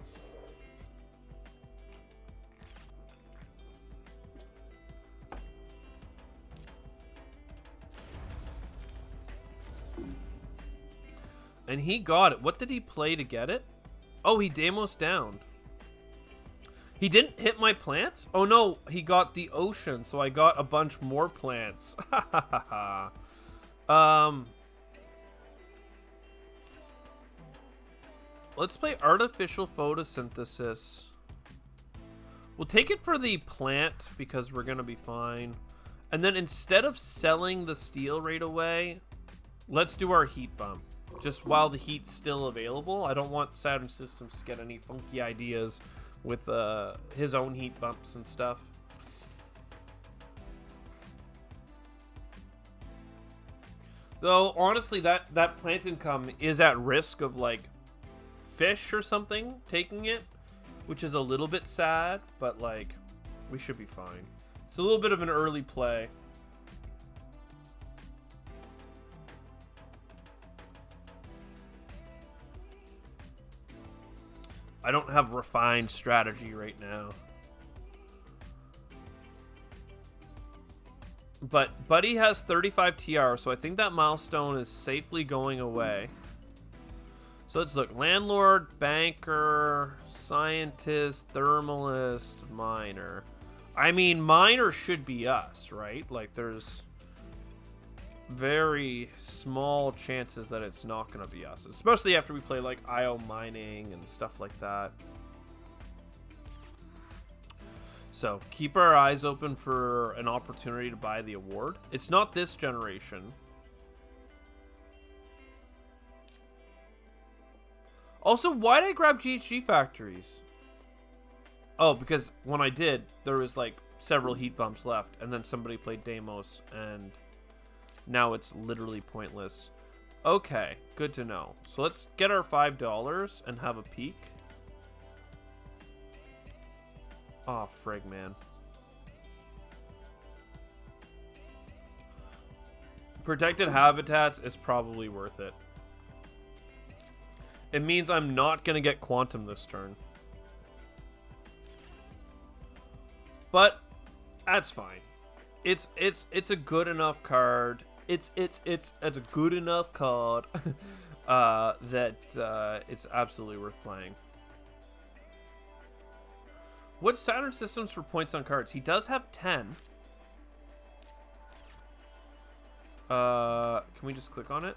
Speaker 1: And he got it. What did he play to get it? Oh, he Deimos downed. He didn't hit my plants? Oh no, he got the ocean, so I got a bunch more plants. Let's play artificial photosynthesis. We'll take it for the plant because we're gonna be fine. And then instead of selling the steel right away, let's do our heat bump. Just while the heat's still available. I don't want Saturn Systems to get any funky ideas with his own heat bumps and stuff. Though, honestly, that plant income is at risk of, like, fish or something taking it, which is a little bit sad, but, like, we should be fine. It's a little bit of an early play. I don't have refined strategy right now. But Buddy has 35 TR, so I think that milestone is safely going away. So let's look. Landlord, banker, scientist, thermalist, miner. I mean, miner should be us, right? Like, there's very small chances that it's not going to be us, especially after we play like IO mining and stuff like that. So keep our eyes open for an opportunity to buy the award. It's not this generation. Also, why did I grab GHG factories? Oh, because when I did, there was like several heat bumps left, and then somebody played Deimos, and now it's literally pointless. Okay, good to know. So let's get our $5 and have a peek. Oh, frig, man. Protected habitats is probably worth it. It means I'm not going to get quantum this turn. But that's fine. It's a good enough card. It's a good enough card that it's absolutely worth playing. What's Saturn Systems for points on cards? He does have 10. Can we just click on it?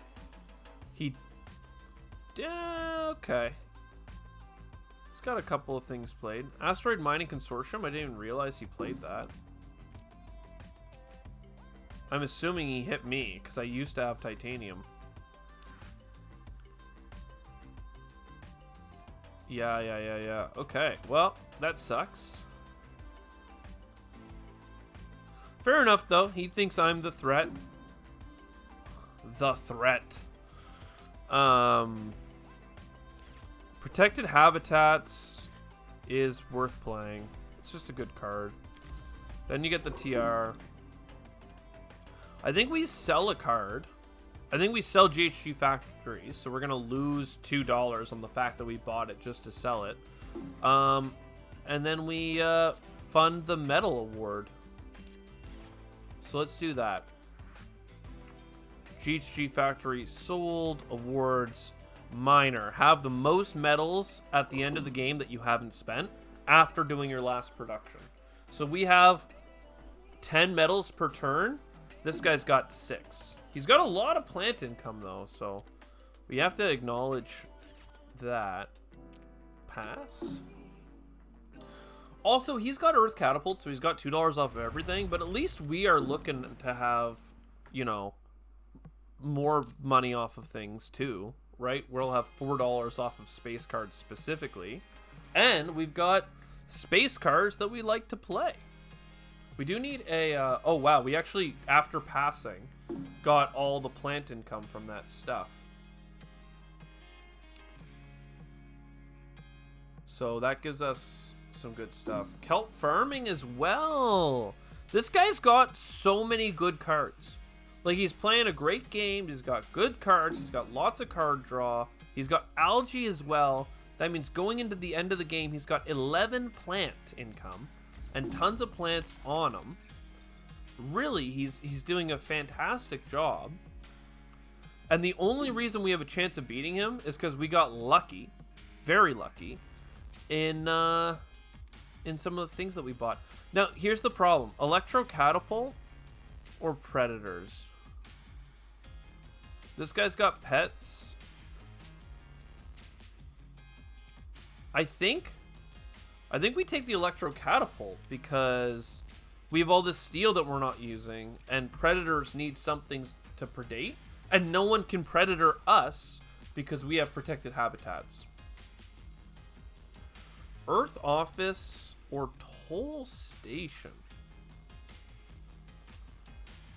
Speaker 1: Okay. He's got a couple of things played. Asteroid Mining Consortium. I didn't even realize he played that. I'm assuming he hit me, because I used to have titanium. Yeah. Okay, well, that sucks. Fair enough, though. He thinks I'm the threat. The threat. Protected Habitats is worth playing. It's just a good card. Then you get the TR. I think we sell a card. I think we sell GHG Factory, so we're gonna lose $2 on the fact that we bought it just to sell it. And then we fund the medal award. So let's do that. GHG Factory sold, awards, minor. Have the most medals at the end of the game that you haven't spent after doing your last production. So we have 10 medals per turn. This guy's got 6. He's got a lot of plant income though, so we have to acknowledge that. Pass. Also, he's got Earth Catapult, so he's got $2 off of everything, but at least we are looking to have, you know, more money off of things too, right? We'll have $4 off of space cards specifically, and we've got space cards that we like to play. We do need a oh wow, we actually, after passing, got all the plant income from that stuff, so that gives us some good stuff. Kelp farming as well. This guy's got so many good cards. Like, he's playing a great game. He's got good cards. He's got lots of card draw. He's got algae as well. That means going into the end of the game, he's got 11 plant income and tons of plants on him. Really, he's doing a fantastic job. And the only reason we have a chance of beating him is because we got lucky, very lucky, in some of the things that we bought. Now, here's the problem. Electro Catapult or Predators? This guy's got pets. I think we take the Electro Catapult because we have all this steel that we're not using, and Predators need something to predate, and no one can Predator us because we have protected habitats. Earth Office or Toll Station?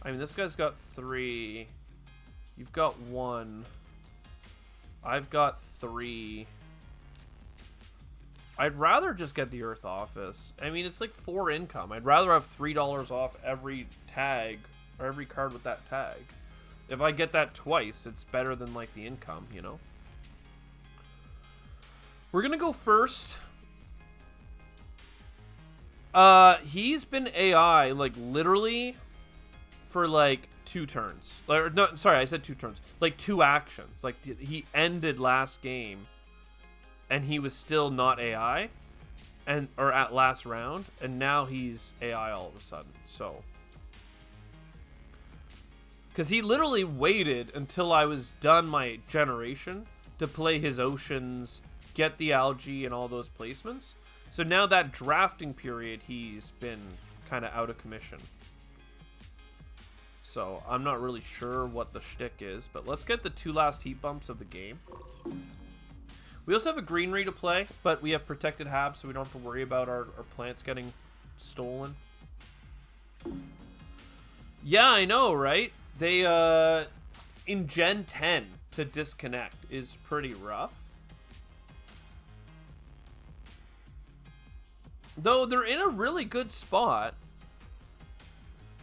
Speaker 1: I mean, this guy's got 3. You've got 1. I've got 3. I'd rather just get the Earth Office. I mean, it's like 4 income. I'd rather have $3 off every tag, or every card with that tag. If I get that twice, it's better than like the income, you know? We're gonna go first. He's been AI, like, literally for like 2 turns. Or, no, sorry, I said 2 turns. Like 2 actions. Like, he ended last game and he was still not AI, or at last round, and now he's AI all of a sudden. So, because he literally waited until I was done my generation to play his oceans, get the algae and all those placements. So now that drafting period, he's been kind of out of commission. So I'm not really sure what the shtick is, but let's get the 2 last heat bumps of the game. We also have a greenery to play, but we have protected habs, so we don't have to worry about our plants getting stolen. Yeah, I know, right? They, in Gen 10, to disconnect is pretty rough. Though they're in a really good spot.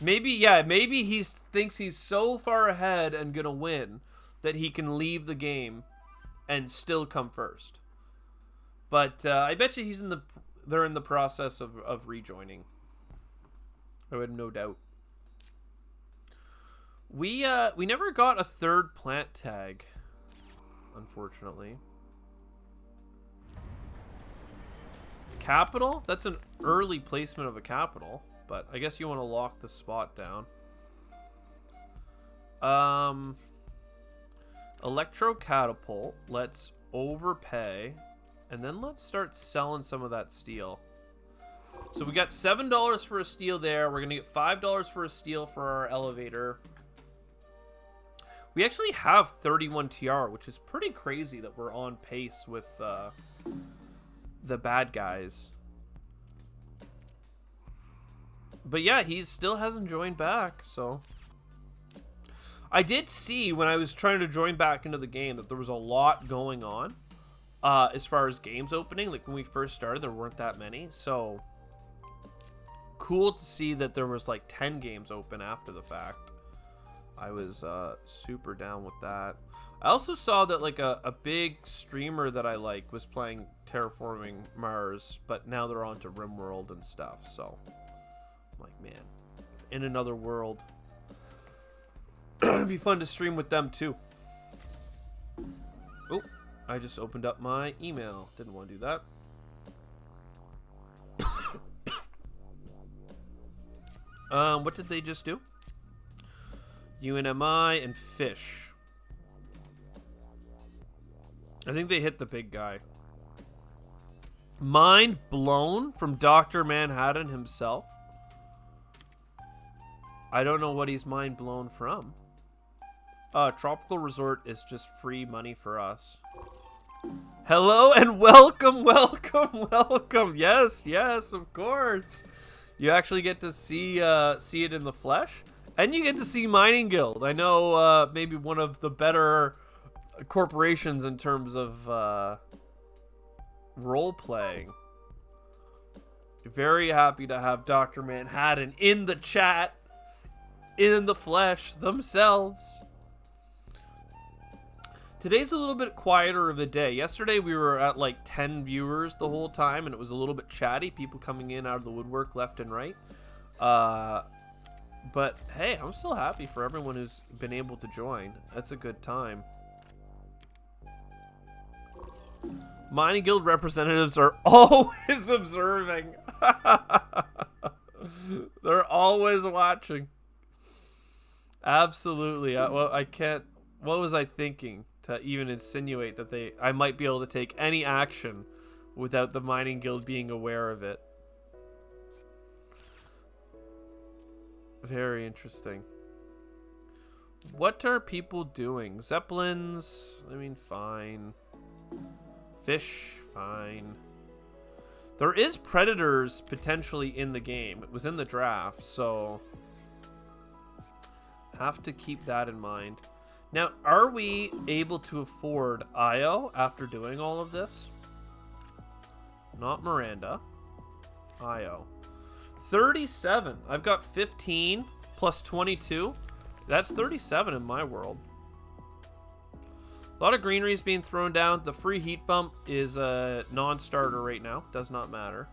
Speaker 1: Maybe, yeah, maybe he thinks he's so far ahead and gonna win that he can leave the game and still come first. But I bet you they're in the process of rejoining. I would have no doubt. We never got a 3rd plant tag, unfortunately. Capital? That's an early placement of a capital, but I guess you want to lock the spot down. Electro Catapult. Let's overpay, and then let's start selling some of that steel. So we got $7 for a steel there. We're gonna get $5 for a steel for our elevator. We actually have 31 TR, which is pretty crazy that we're on pace with the bad guys. But yeah, he still hasn't joined back, so I did see when I was trying to join back into the game that there was a lot going on as far as games opening. Like when we first started, there weren't that many. So cool to see that there was like 10 games open after the fact. I was super down with that. I also saw that like a big streamer that I like was playing Terraforming Mars, but now they're on to RimWorld and stuff. So I'm like, man, in another world. It'd be fun to stream with them too. Oh, I just opened up my email. Didn't want to do that. What did they just do? UNMI and Fish. I think they hit the big guy. Mind blown from Dr. Manhattan himself. I don't know what he's mind blown from. Tropical Resort is just free money for us. Hello and welcome, welcome, welcome. Yes, yes, of course. You actually get to see it in the flesh. And you get to see Mining Guild. I know maybe one of the better corporations in terms of role-playing. Very happy to have Dr. Manhattan in the chat, in the flesh themselves. Today's a little bit quieter of a day. Yesterday we were at like 10 viewers the whole time, and it was a little bit chatty. People coming in out of the woodwork left and right. But hey, I'm still happy for everyone who's been able to join. That's a good time. Mining Guild representatives are always observing. They're always watching. Absolutely. Well, I can't. What was I thinking to even insinuate that I might be able to take any action without the Mining Guild being aware of it? Very interesting. What are people doing? Zeppelins? I mean, fine. Fish? Fine. There is Predators potentially in the game. It was in the draft, so have to keep that in mind. Now, are we able to afford IO after doing all of this? Not Miranda. IO. 37. I've got 15 plus 22. That's 37 in my world. A lot of greenery is being thrown down. The free heat bump is a non-starter right now. Does not matter.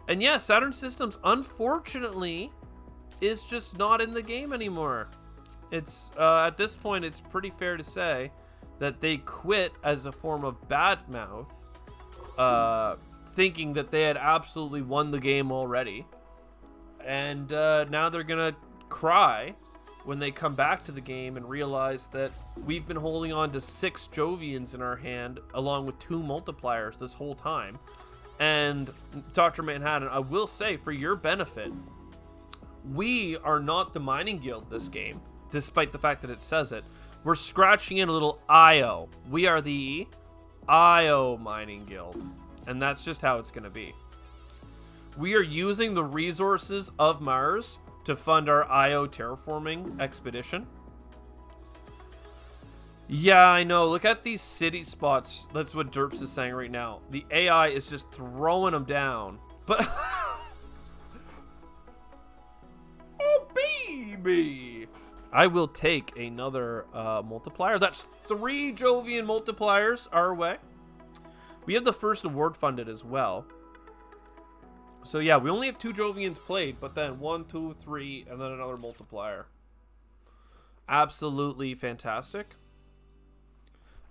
Speaker 1: And yeah, Saturn Systems, unfortunately, is just not in the game anymore. It's at this point, it's pretty fair to say that they quit as a form of bad mouth, thinking that they had absolutely won the game already, and now they're gonna cry when they come back to the game and realize that we've been holding on to 6 Jovians in our hand along with 2 multipliers this whole time. And Dr. Manhattan, I will say, for your benefit, we are not the Mining Guild this game, despite the fact that it says it. We're scratching in a little IO. We are the IO Mining Guild, and that's just how it's going to be. We are using the resources of Mars to fund our IO terraforming expedition. Yeah, I know. Look at these city spots. That's what Derps is saying right now. The AI is just throwing them down. But oh, baby! I will take another multiplier. That's 3 Jovian multipliers our way. We have the first award funded as well. So yeah, we only have 2 Jovians played, but then 1, 2, 3, and then another multiplier. Absolutely fantastic.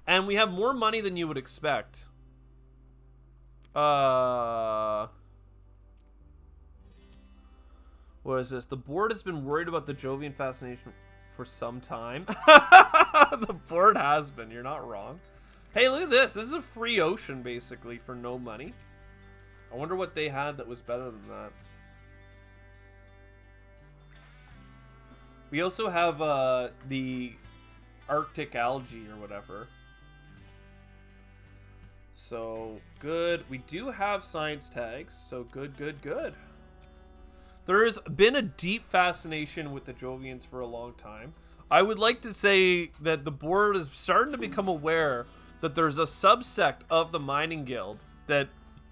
Speaker 1: And we have more money than you would expect. What is this? The board has been worried about the Jovian fascination for some time. The board has been. You're not wrong. Hey, look at this. This is a free ocean, basically, for no money. I wonder what they had that was better than that. We also have the Arctic algae or whatever. So, good. We do have science tags, so good, good, good. There's been a deep fascination with the Jovians for a long time. I would like to say that the board is starting to become aware that there's a subsect of the mining guild that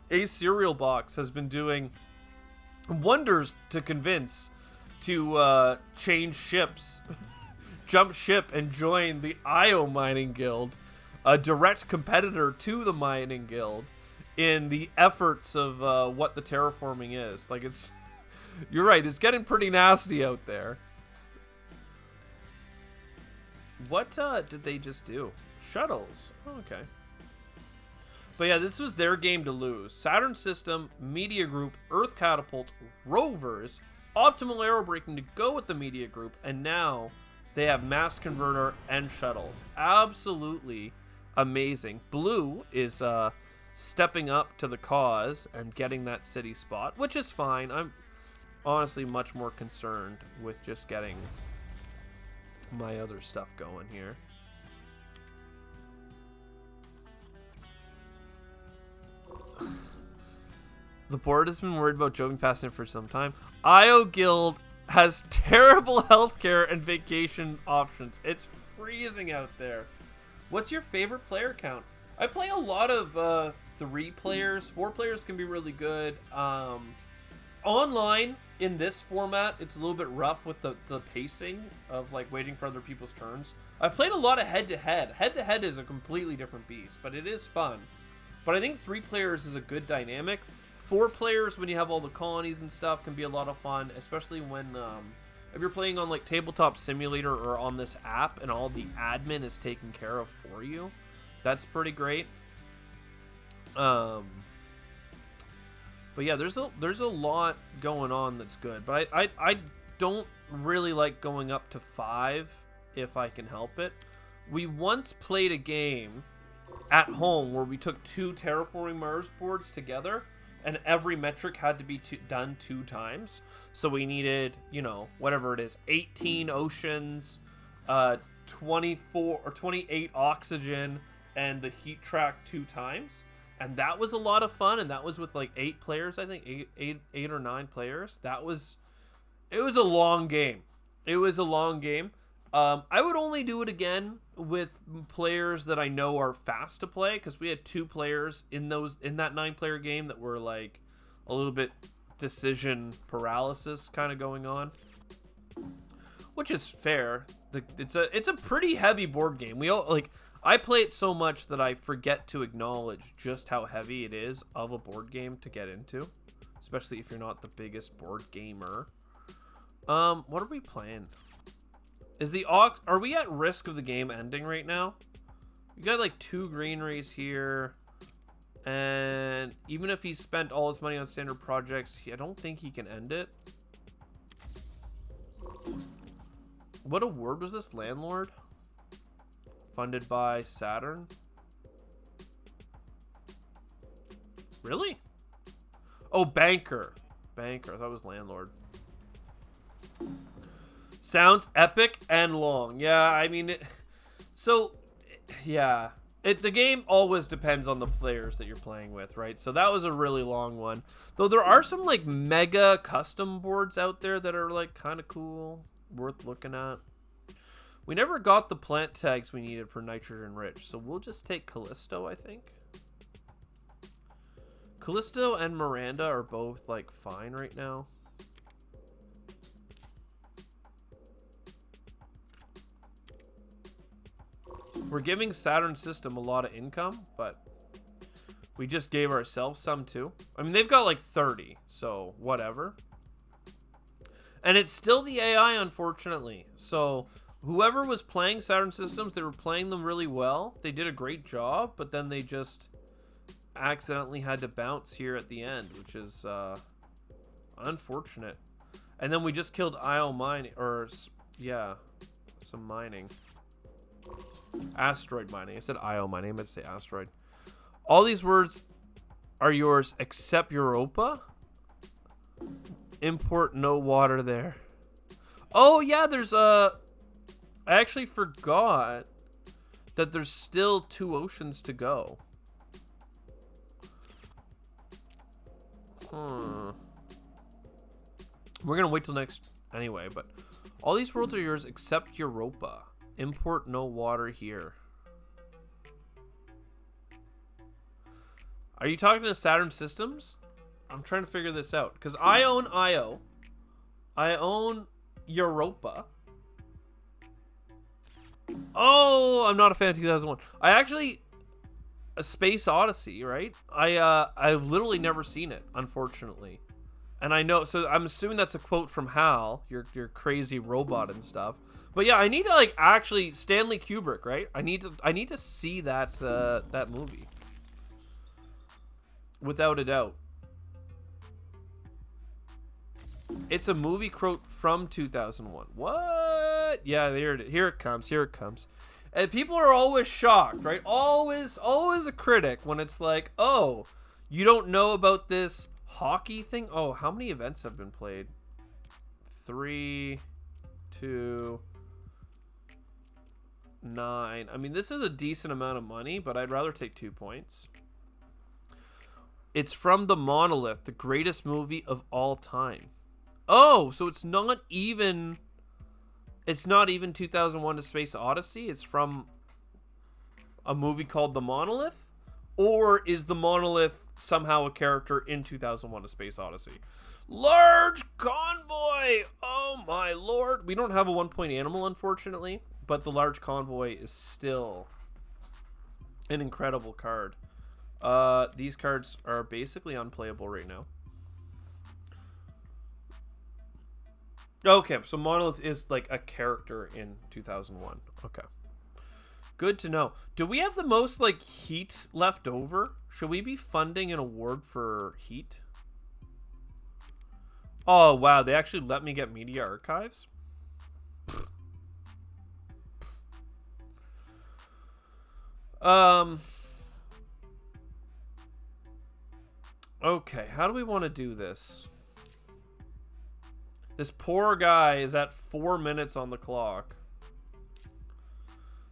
Speaker 1: a cereal box has been doing wonders to convince to change ships, jump ship, and join the IO mining guild, a direct competitor to the mining guild in the efforts of what the terraforming is. Like, it's, you're right, it's getting pretty nasty out there. What did they just do? Shuttles. Oh, okay. But yeah, this was their game to lose. Saturn System, Media Group, Earth Catapult, Rovers, Optimal Aero Braking to go with the Media Group, and now they have Mass Converter and Shuttles. Absolutely amazing. Blue is stepping up to the cause and getting that city spot, which is fine. I'm honestly much more concerned with just getting my other stuff going here. The board has been worried about Joe being fascinated for some time. IO Guild has terrible healthcare and vacation options. It's freezing out there. What's your favorite player count? I play a lot of 3 players. 4 players can be really good. Online, in this format, it's a little bit rough with the pacing of like waiting for other people's turns. I've played a lot of head-to-head. Head-to-head is a completely different beast, but it is fun. But I think 3 players is a good dynamic. 4 players, when you have all the colonies and stuff, can be a lot of fun, especially when if you're playing on like Tabletop Simulator or on this app and all the admin is taken care of for you. That's pretty great. But yeah, there's a lot going on that's good. But I don't really like going up to 5 if I can help it. We once played a game at home where we took 2 Terraforming Mars boards together, and every metric had to be done 2 times. So we needed, you know, whatever it is, 18 oceans, 24 or 28 oxygen, and the heat track 2 times. And that was a lot of fun, and that was with like 8 players, I think, eight or 9 players. It was a long game. It was a long game. I would only do it again with players that I know are fast to play, because we had 2 players in that 9-player game that were like a little bit decision paralysis kind of going on, which is fair. It's a pretty heavy board game. We all like. I play it so much that I forget to acknowledge just how heavy it is of a board game to get into, especially if you're not the biggest board gamer. What are we playing? Are we at risk of the game ending right now? We got like 2 greeneries here, and even if he spent all his money on standard projects, I don't think he can end it. What award was this? Landlord? Funded by Saturn? Really? Oh, banker. Banker. I thought it was landlord. Sounds epic and long. Yeah, I mean, yeah. The game always depends on the players that you're playing with, right? So that was a really long one. Though there are some, like, mega custom boards out there that are, like, kind of cool. Worth looking at. We never got the plant tags we needed for nitrogen rich, so we'll just take Callisto, I think. Callisto and Miranda are both, like, fine right now. We're giving Saturn System a lot of income, but we just gave ourselves some too. I mean, they've got like 30, so whatever. And it's still the AI, unfortunately. So whoever was playing Saturn Systems, they were playing them really well. They did a great job, but then they just accidentally had to bounce here at the end, which is unfortunate. And then we just killed IO mining, or yeah, some mining. Asteroid mining. I said IO mining. I meant to say asteroid. All these words are yours except Europa. Import no water there. Oh yeah, there's I actually forgot that there's still 2 oceans to go. We're gonna wait till next anyway, but All these worlds are yours except Europa. Import no water here. Are you talking to Saturn Systems? I'm trying to figure this out. Because I own IO. I own Europa. Oh, I'm not a fan of 2001. I actually... A Space Odyssey, right? I've literally never seen it, unfortunately. And I know, so I'm assuming that's a quote from Hal, your crazy robot and stuff. But yeah, I need to like actually Stanley Kubrick, right? I need to see that that movie. Without a doubt. It's a movie quote from 2001. What? Yeah, here it comes. Here it comes. And people are always shocked, right? Always a critic when it's like, oh, you don't know about this hockey thing? Oh, how many events have been played? 3, 2, 9. I mean, this is a decent amount of money, but I'd rather take 2 points. It's from The Monolith, the greatest movie of all time. Oh, so it's not even 2001: A Space Odyssey. It's from a movie called The Monolith? Or is The Monolith somehow a character in 2001: A Space Odyssey? Large convoy! Oh my lord. We don't have a 1-point animal, unfortunately, but the large convoy is still an incredible card. These cards are basically unplayable right now. Okay, so Monolith is like a character in 2001. Okay. Good to know. Do we have the most like heat left over? Should we be funding an award for heat? Oh, wow. They actually let me get media archives? Okay, how do we want to do this? This poor guy is at 4 minutes on the clock.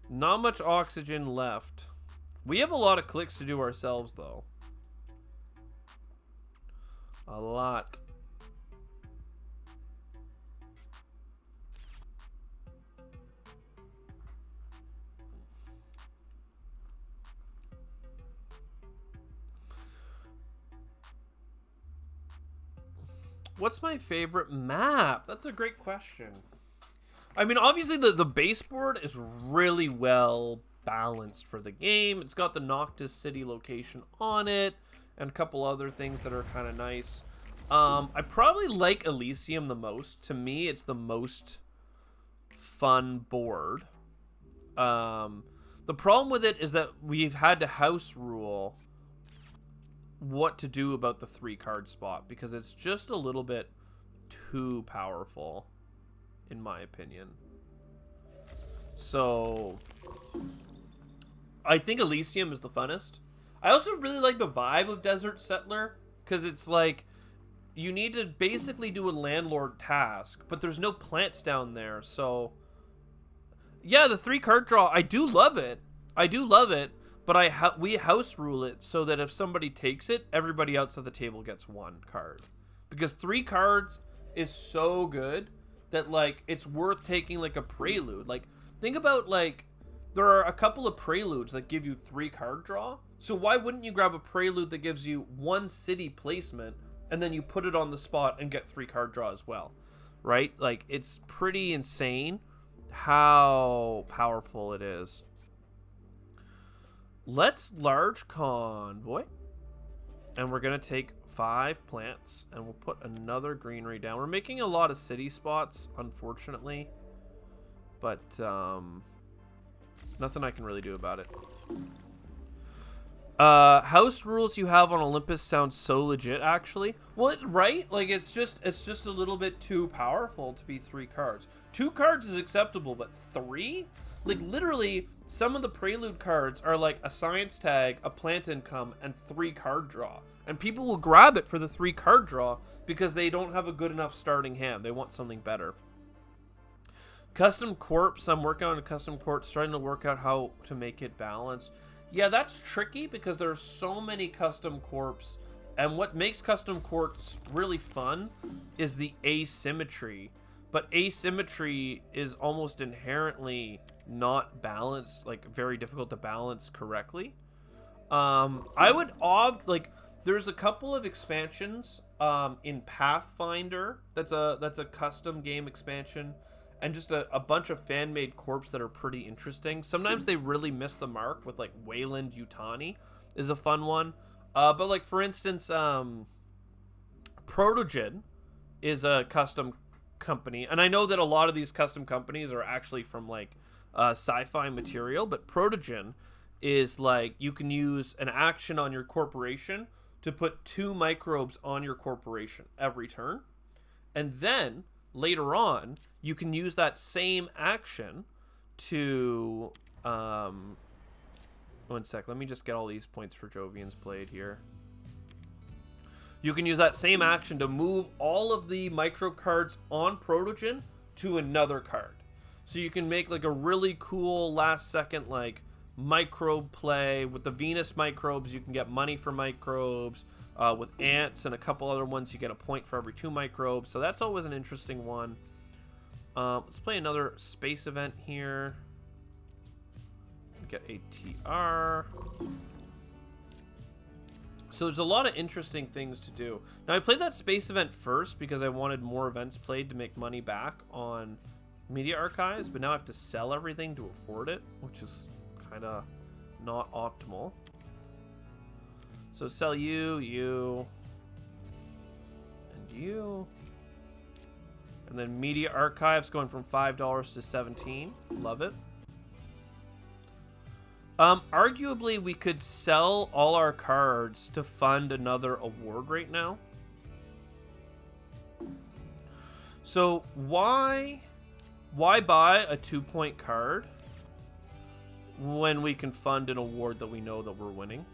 Speaker 1: Not much oxygen left. We have a lot of clicks to do ourselves, though. A lot. What's my favorite map? That's a great question. I mean, obviously the baseboard is really well balanced for the game. It's got the Noctis City location on it and a couple other things that are kind of nice. I probably like Elysium the most. To me, it's the most fun board. The problem with it is that we've had to house rule what to do about the 3-card spot because it's just a little bit too powerful, in my opinion. So I think Elysium is the funnest. I also really like the vibe of Desert Settler because it's like you need to basically do a landlord task, but there's no plants down there. So yeah, the 3-card draw, I do love it. But we house rule it so that if somebody takes it, everybody else at the table gets 1 card. Because 3 cards is so good that, like, it's worth taking, like, a prelude. Like, think about, like, there are a couple of preludes that give you 3-card draw. So why wouldn't you grab a prelude that gives you 1 city placement and then you put it on the spot and get 3-card draw as well? Right? Like, it's pretty insane how powerful it is. Let's large convoy, and we're gonna take 5 plants, and we'll put another greenery down. We're making a lot of city spots, unfortunately, but nothing I can really do about it. House rules you have on Olympus sound so legit, actually. Well, right? Like it's just a little bit too powerful to be 3 cards. 2 cards is acceptable, but 3? Like, literally, some of the prelude cards are like a science tag, a plant income, and 3-card draw. And people will grab it for the 3-card draw because they don't have a good enough starting hand. They want something better. Custom Corpse, I'm working on a Custom Corpse, trying to work out how to make it balanced. Yeah, that's tricky because there are so many Custom Corpse. And what makes Custom Corpse really fun is the asymmetry. but asymmetry is almost inherently not balanced, like very difficult to balance correctly. I would like, there's a couple of expansions in Pathfinder that's a custom game expansion, and just a bunch of fan-made corps that are pretty interesting. Sometimes they really miss the mark with, like, Wayland Yutani is a fun one. But, like, for instance, Protogen is a custom company, and I know that a lot of these custom companies are actually from, like, sci-fi material, but Protogen is, like, you can use an action on your corporation to put 2 microbes on your corporation every turn, and then later on you can use that same action to one sec, let me just get all these points for Jovian's played here. You can use that same action to move all of the microbe cards on Protogen to another card, so you can make, like, a really cool last second, like, microbe play. With the Venus microbes, you can get money for microbes. With ants and a couple other ones, you get a point for every 2 microbes. So that's always an interesting one. Let's play another space event here. Get a TR. So there's a lot of interesting things to do. Now, I played that space event first because I wanted more events played to make money back on media archives, but now I have to sell everything to afford it, which is kind of not optimal. So sell you, and you. And then media archives going from $5 to $17. Love it. Arguably, we could sell all our cards to fund another award right now. So why buy a 2-point card when we can fund an award that we know that we're winning?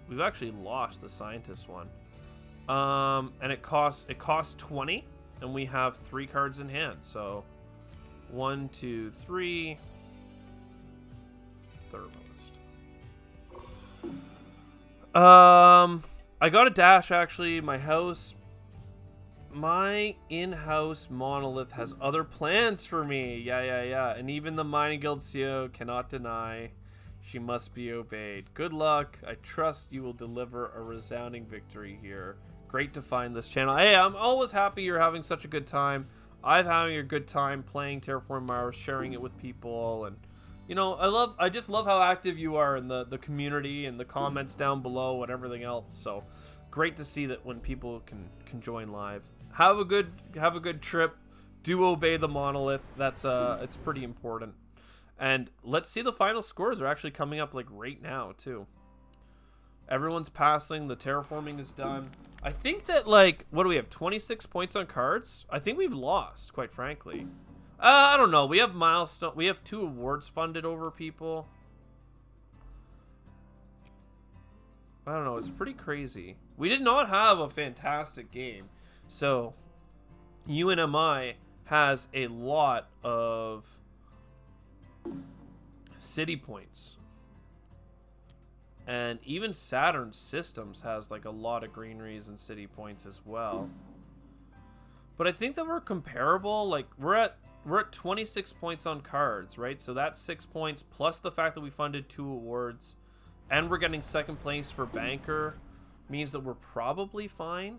Speaker 1: We've actually lost the scientist one. And it costs 20, and we have 3 cards in hand. So 1, 2, 3. Thermalist. I got a dash, actually. My in-house monolith has other plans for me. Yeah. And even the mining guild CEO cannot deny. She must be obeyed. Good luck. I trust you will deliver a resounding victory here. Great to find this channel. Hey, I'm always happy you're having such a good time. I'm having a good time playing Terraforming Mars, sharing it with people, and you know, I just love how active you are in the community and the comments down below and everything else. So great to see that when people can join live. Have a good trip. Do obey the monolith. That's it's pretty important. And let's see, the final scores are actually coming up, like, right now too. Everyone's passing. The terraforming is done. I think that, like, what do we have? 26 points on cards? I think we've lost, quite frankly. I don't know. We have milestone. We have 2 awards funded over people. I don't know. It's pretty crazy. We did not have a fantastic game. So, UNMI has a lot of city points. And even Saturn Systems has, like, a lot of greeneries and city points as well. But I think that we're comparable. Like, we're at 26 points on cards, right? So that's 6 points plus the fact that we funded 2 awards, and we're getting 2nd place for banker, means that we're probably fine.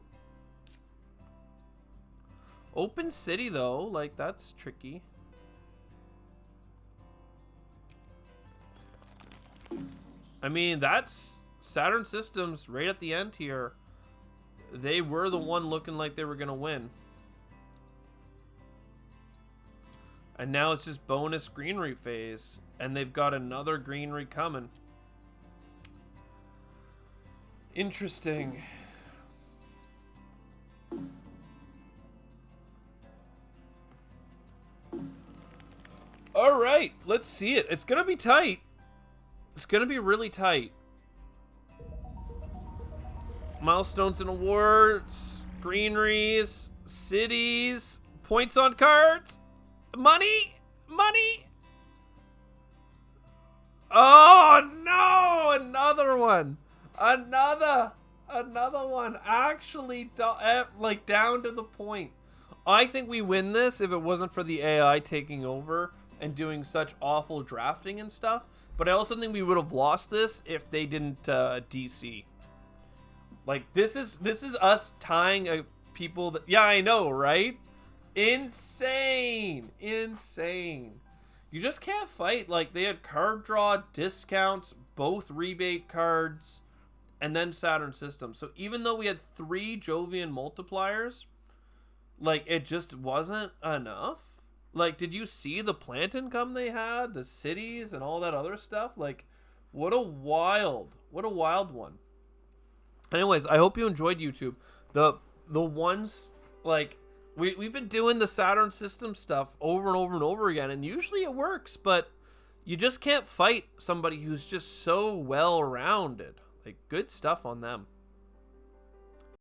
Speaker 1: Open city though, like, that's tricky. I mean, that's Saturn Systems right at the end here. They were the one looking like they were gonna win. And now it's just bonus greenery phase. And they've got another greenery coming. Interesting. Alright, let's see it. It's gonna be tight. It's gonna be really tight. Milestones and awards. Greeneries. Cities. Points on cards. Money! Oh no! Another one! Another one! Actually, like, down to the point. I think we win this if it wasn't for the AI taking over and doing such awful drafting and stuff. But I also think we would have lost this if they didn't DC. Like, this is us tying people that... Yeah, I know, right? Insane. Insane. You just can't fight. Like, they had card draw, discounts, both rebate cards, and then Saturn System. So even though we had 3 Jovian multipliers, like, it just wasn't enough. Like, did you see the plant income they had, the cities, and all that other stuff? Like, what a wild one. Anyways, I hope you enjoyed YouTube. The ones, like, we've been doing the Saturn System stuff over and over and over again, and usually it works, but you just can't fight somebody who's just so well-rounded. Like, good stuff on them.